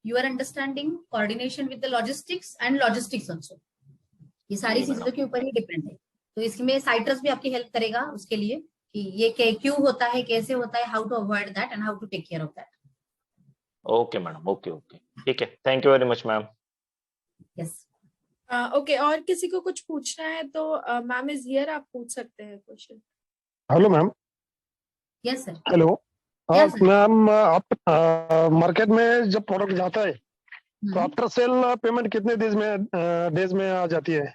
your understanding, coordination with the logistics also. ये सारी चीजों के ऊपर ही डिपेंड है. तो इसमें साइट्रस भी आपकी हेल्प करेगा उसके लिए कि ये क्यों होता है, कैसे होता है, how to avoid that and how to take care of that. Okay madam. Okay ठीक है. Thank you very much ma'am. Yes. Okay, और किसी को कुछ पूछना है तो मैम इज हियर, आप पूछ सकते हैं question. Hello ma'am. Yes sir. Hello. Ma'am, आप मार्केट में जब प्रोडक्ट जाता है तो आफ्टर सेल पेमेंट कितने डेज में आ जाती है?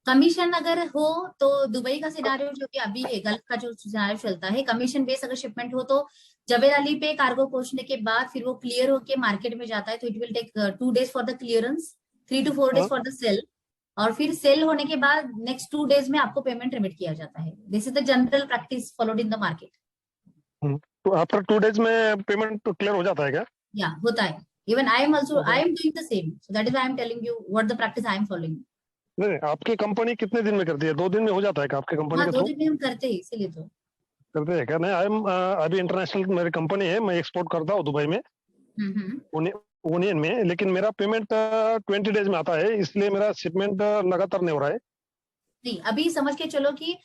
कमीशन अगर हो तो दुबई का सिनारियो जो कि अभी है, गल्फ का जो सिनारियो चलता है, कमीशन बेस अगर शिपमेंट हो तो जबेल अली पे कार्गो पहुंचने के बाद फिर वो क्लियर होके मार्केट में जाता है, तो it will take 2 days for the clearance, 3 to 4 days for the sale. और फिर सेल होने के बाद नेक्स्ट 2 days में आपको पेमेंट रिमिट किया जाता है. This is the general practice followed in the market. तो आफ्टर 2 days में पेमेंट तो क्लियर हो जाता है क्या? या होता है. Even I am also I am doing the same. So that is I am telling you what the practice I am following. नहीं, आपकी कंपनी कितने दिन में करती है? 2 दिन में हो जाता है क्या आपकी कंपनी हाँ, के 2 थ्रू? दिन में हम करते हैं, इसीलिए तो. करते हैं क्या? नहीं, आई एम अभी इंटरनेशनल मेरी कंपनी है, मैं एक्सपोर्ट करता हूँ दुबई में, ओनियन में, लेकिन मेरा पेमेंट 20 days में आता है, इसलिए मेरा शिपमेंट लगातार नहीं हो रहा है. नहीं, अभी समझ के चलो कि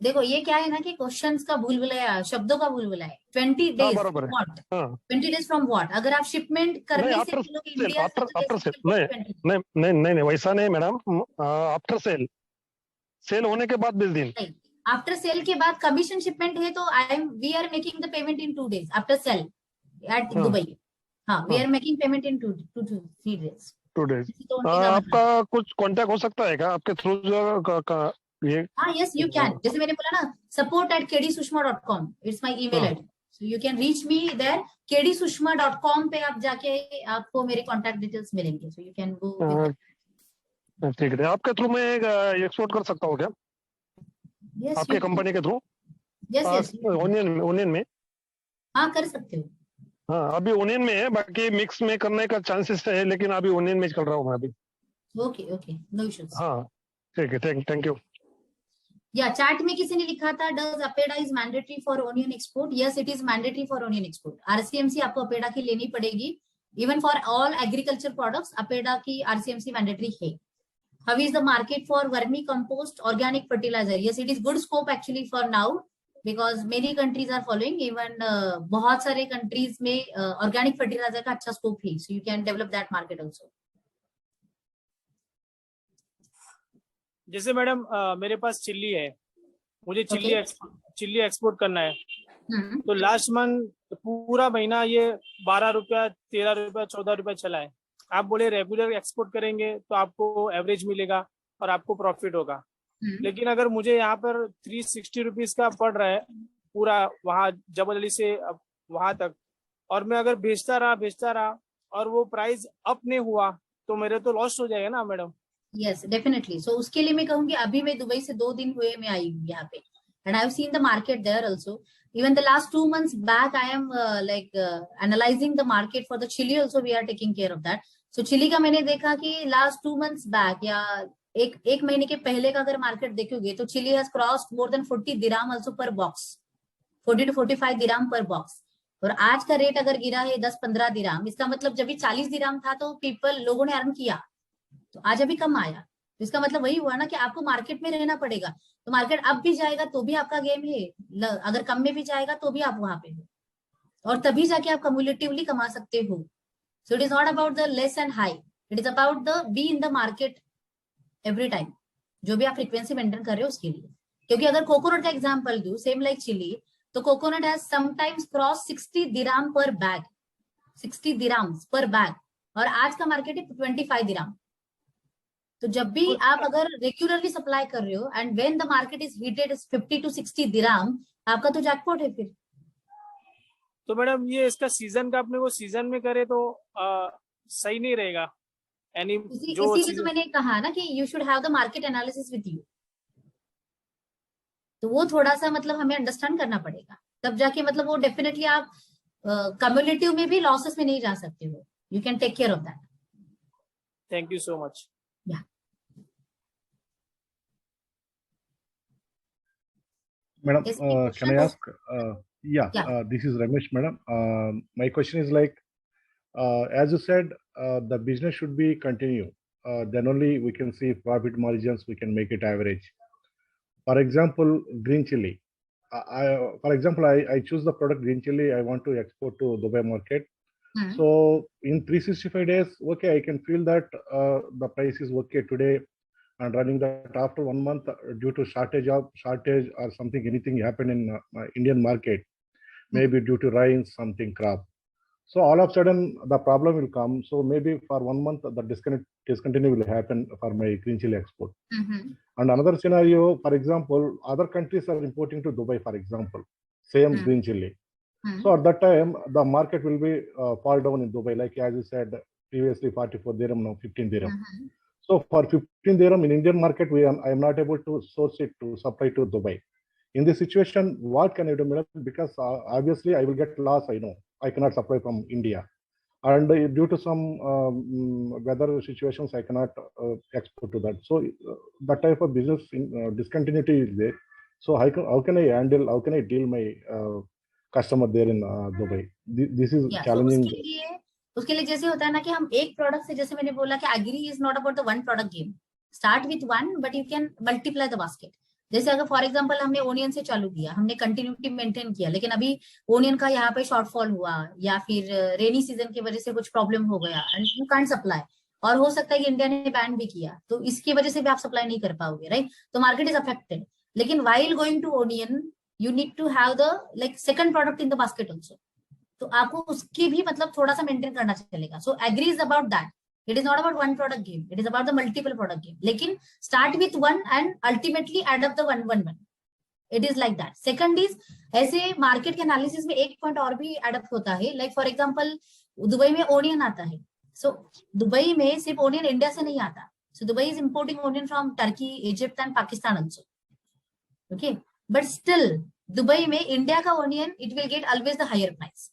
देखो ये क्या है ना कि क्वेश्चंस का भूल भुलैया, शब्दों का भूल भुलैया. 20 days बराबर है. व्हाट? हाँ 20 days फ्रॉम व्हाट? अगर आप शिपमेंट करने नहीं, से आफ्टर चलोगे सेल, इंडिया आफ्टर सेल. नहीं, वैसा नहीं मैडम, आफ्टर सेल, सेल होने के बाद 20 दिन. नहीं, आफ्टर सेल के बाद कमीशन शिपमेंट है तो we are making the payment in 2 days after sale at Dubai. हाँ, we are making payment in 2 to 3 days. 2 days. आपका कुछ कांटेक्ट हो सकता है क्या आपके थ्रू ये? हाँ, यस यू कैन. जैसे मैंने बोला ना, support@kdsushma.com it's my email ID. So you can reach me there. kdsushma.com पे आप जाके आपको मेरे कांटेक्ट डिटेल्स मिलेंगे. So you can go. ठीक है, आपके थ्रू मैं एक्सपोर्ट कर सकता हूँ क्या? यस, आपके कंपनी के थ्रू यस ओनियन में? हाँ, कर सकते हो. हाँ, अभी ओनियन में है, बाकी मिक्स में करने का चांसेस है, लेकिन अभी ओनियन में कर रहा हूँ मैं अभी. Okay okay, no issues. हाँ ठीक है, थैंक यू. या चैट में किसी ने लिखा था, does APEDA is mandatory for onion export? Yes, it is mandatory for onion export. RCMC आपको अपेडा की लेनी पड़ेगी. Even for all agriculture products APEDA की आरसीएमसी मैंडेटरी है. How is the market for vermicompost organic fertilizer? Yes, it is good scope actually for now because many countries are following. Even बहुत सारे countries में organic fertiliser का अच्छा scope है. सो you can develop that market also. जैसे madam मेरे पास chilli है, मुझे चिल्ली एक्सपोर्ट करना है. तो लास्ट मंथ पूरा महीना ये 12 रुपया, 13 रुपया, 14 रुपया चला है. आप बोले रेगुलर एक्सपोर्ट करेंगे तो आपको एवरेज मिलेगा और आपको प्रॉफिट होगा. लेकिन अगर मुझे यहाँ पर 360 रुपीज का पड़ रहा है पूरा वहाँ जबलअली से वहां तक, और मैं अगर बेचता रहा और वो प्राइस अप नहीं हुआ तो मेरे तो लॉस हो जाएगा ना मैडम. Yes, definitely. सो उसके लिए मैं कहूंगी, अभी मैं दुबई से 2 दिन हुए मैं आई हूँ यहाँ पे, and I have seen the market there also. Even the last 2 months back, I am analyzing the market for the chili. Also, we are taking care of that. So chili का मैंने देखा कि last 2 months back या एक महीने के पहले का अगर मार्केट देखोगे तो chili has crossed more than 40 dirham also per box, 40 to 45 dirham per box. और आज का रेट अगर गिरा है 10-15 dirham, इसका मतलब जब भी 40 dirham था तो लोगों ने अर्न किया, तो आज अभी कम आया. तो इसका मतलब वही हुआ ना कि आपको मार्केट में रहना पड़ेगा. तो मार्केट अप भी जाएगा तो भी आपका गेम है, अगर कम में भी जाएगा तो भी आप वहां पे हो, और तभी जाके आप कम्युलेटिवली कमा सकते हो. So it is not about the less and high, it is about the be in the market every time. जो भी आप फ्रीक्वेंसी मेंटेन कर रहे हो उसके लिए. क्योंकि अगर कोकोनट का एग्जांपल दूं, सेम लाइक चिली, तो coconut has sometimes cross 60 dirham पर बैग, 60 dirhams पर बैग, और आज का मार्केट है 25 dirham. तो जब भी आप अगर रेगुलरली सप्लाई कर रहे हो and when the market is heated 50 to 60 dirham, आपका तो जैकपॉट है फिर. तो मैडम ये इसका सीजन का अपने को सीजन में करे तो सही नहीं रहेगा. इसीलिए तो मैंने कहा ना कि you should have the market analysis with you. तो वो थोड़ा सा मतलब हमें अंडरस्टैंड करना पड़ेगा, तब जाके मतलब वो डेफिनेटली आप कम्युलेटिव में भी लॉसेस में नहीं जा सकते हो. You can take care of that. Thank you so much. Yeah. Madam, Yes, can I ask? This is Ramesh, madam. My question is like, as you said, the business should be continue. Then only we can see profit margins. We can make it average. For example, green chili. I choose the product green chili. I want to export to Dubai market. So in 365 days, okay, I can feel that the price is okay today, and running that after 1 month due to shortage or something, anything happened in Indian market, maybe due to rains, something crop. So all of a sudden the problem will come. So maybe for 1 month the discontinue will happen for my green chili export. And another scenario, for example, other countries are importing to Dubai, for example, same green chili. So at that time, the market will be fall down in Dubai, like as you said previously, 44 dirham, now 15 dirham. So for 15 dirham in Indian market, I am not able to source it to supply to Dubai. In this situation, what can I do, madam? Because obviously I will get loss. I know I cannot supply from India, and due to some weather situations, I cannot export to that. So that type of business discontinuity is there. So how can I handle? How can I deal my customer there in Dubai? This is challenging. उसके लिए जैसे होता है ना कि हम एक product से, जैसे मैंने बोला कि agri is not about the one product game. Start with one but you can multiply the basket. जैसे अगर फॉर एग्जांपल हमने ओनियन से चालू किया, हमने कंटिन्यूटी मेंटेन किया, लेकिन अभी ओनियन का यहाँ पे शॉर्टफॉल हुआ या फिर रेनी सीजन की वजह से कुछ प्रॉब्लम हो गया एंड यू कांट सप्लाई, और हो सकता है कि इंडिया ने बैन भी किया, तो इसकी वजह से भी आप सप्लाई नहीं कर पाओगे, राइट? तो मार्केट इज अफेक्टेड. लेकिन while going to onion you need to have the like second product in the basket also. तो आपको उसकी भी मतलब थोड़ा सा मेंटेन करना चलेगा. So agri is about that. It is not about one product game, it is about the multiple product game. लेकिन start with one and ultimately add up the one one one. It is like that. Second is ऐसे market के analysis में एक point और भी add up होता है. Like for example Dubai में ओनियन आता है. सो दुबई में सिर्फ ओनियन इंडिया से नहीं आता. So Dubai is importing onion from Turkey, Egypt and Pakistan also. Okay, but still Dubai में इंडिया का onion it will get always the higher price.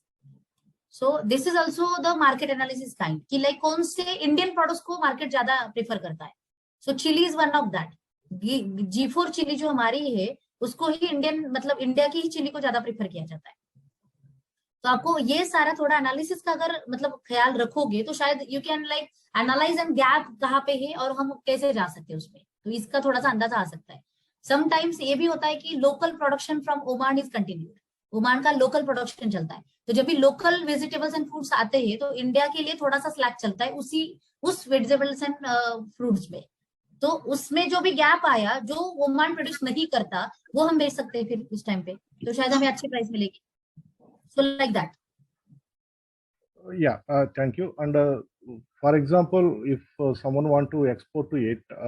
So this is also the market analysis kind कि like कौन से Indian products को market ज्यादा prefer करता है. So chili is one of that. G4 chili जो हमारी है उसको ही इंडियन मतलब इंडिया की ही चिली को ज्यादा प्रेफर किया जाता है. तो आपको ये सारा थोड़ा एनालिसिस का अगर मतलब ख्याल रखोगे तो शायद you can like analyse and gap कहाँ पे है और हम कैसे जा सकते हैं उसमें. तो इसका थोड़ा सा अंदाजा आ सकता है. समटाइम्स ये भी होता है कि local production from Oman is continued. Oman का लोकल प्रोडक्शन चलता है, तो जब भी लोकल वेजिटेबल्स एंड फ्रूट्स आते हैं तो इंडिया के लिए थोड़ा सा स्लैक चलता है उस वेजिटेबल्स एंड फ्रूट्स में. तो उसमें जो भी गैप आया जो ओमान प्रोड्यूस नहीं करता वो हम बेच सकते हैं फिर उस टाइम पे, तो शायद हमें अच्छी प्राइस मिलेगी. So like that. Yeah, thank you. And for example, if someone want to export to it,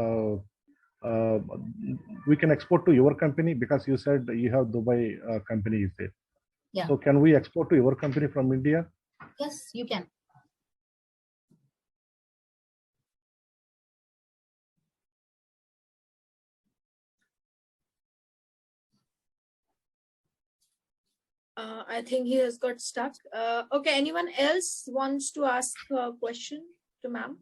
we can export to your company because you said you have Dubai company is there. Yeah. So can we export to your company from India? Yes, you can. I think he has got stuck. Okay, anyone else wants to ask a question to ma'am?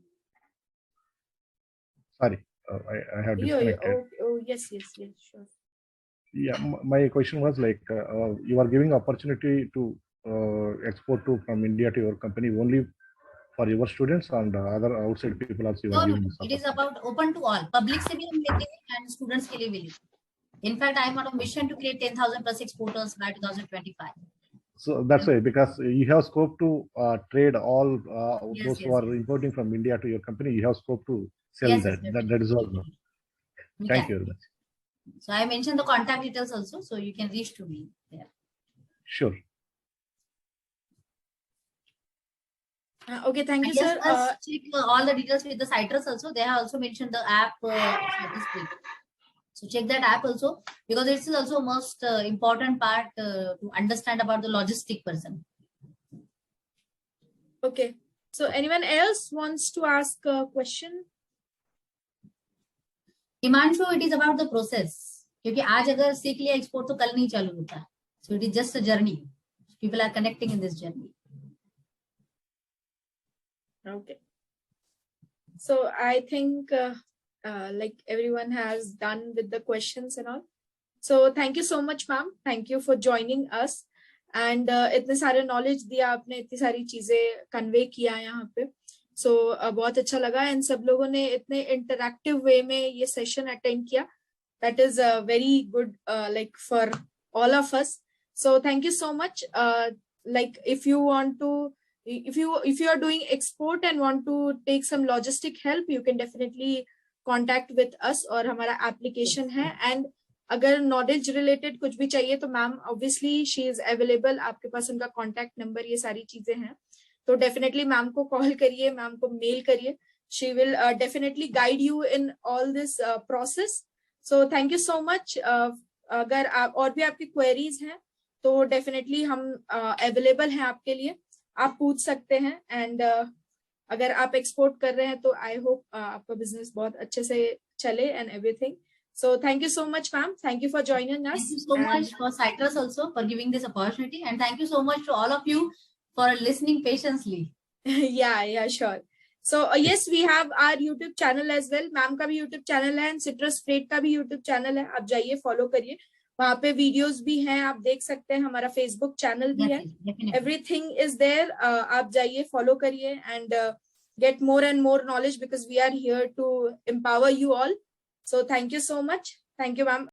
Sorry, I have disconnected. Oh, yes, sure. Yeah, my question was like you are giving opportunity to export to from India to your company only for your students and other outside people also. No, it is about open to all. Public से भी हम लेते हैं and students के लिए भी लेते हैं. In fact, I am on a mission to create 10,000 plus exporters by 2025. So that's why, because you have scope to trade all those who are importing from India to your company. You have scope to sell that. That is all. Thank you very much. So I mentioned the contact details also, so you can reach to me there. Sure. Okay, thank you, sir. Check all the details with the Citrus also. They have also mentioned the app. So check that app also, because this is also most important part to understand about the logistic person. Okay. So anyone else wants to ask a question? Himanshu, it is about the process. क्योंकि आज अगर सीख लिया export तो कल नहीं चालू होता. So it is just a journey. People are connecting in this journey. Okay. So I think like everyone has done with the questions and all. So thank you so much, ma'am. Thank you for joining us. And इतने सारे knowledge दिया आपने, इतनी सारी चीजें convey किया यहाँ पे. So बहुत अच्छा लगा, and सब लोगों ने इतने interactive way में ये session attend किया. That is very good, like for all of us. So thank you so much. Like if you want to, if you are doing export and want to take some logistic help, you can definitely contact with us. और हमारा application है, and अगर knowledge related कुछ भी चाहिए तो ma'am obviously she is available. आपके पास उनका contact number, ये सारी चीजें हैं, तो definitely मैम को call करिए, मैम को mail करिए. She will definitely guide you in all this process. So thank you so much. अगर और भी आपकी queries हैं तो definitely हम available हैं आपके लिए, आप पूछ सकते हैं. And अगर आप एक्सपोर्ट कर रहे हैं तो आई होप आपका बिजनेस बहुत अच्छे से चले and everything. So thank you so much, ma'am. Thank you for joining us. Thank you so much for Citrus also for giving this opportunity, and thank you so much to all of you for listening patiently. Yeah, sure. So yes, we have our YouTube channel as well. Ma'am का भी YouTube channel है, Citrus Freight का भी YouTube channel है. आप जाइए follow करिए. वहाँ पे videos भी हैं, आप देख सकते हैं. हमारा Facebook channel भी है. Everything is there. आप जाइए follow करिए and get more and more knowledge because we are here to empower you all. So thank you so much. Thank you, ma'am.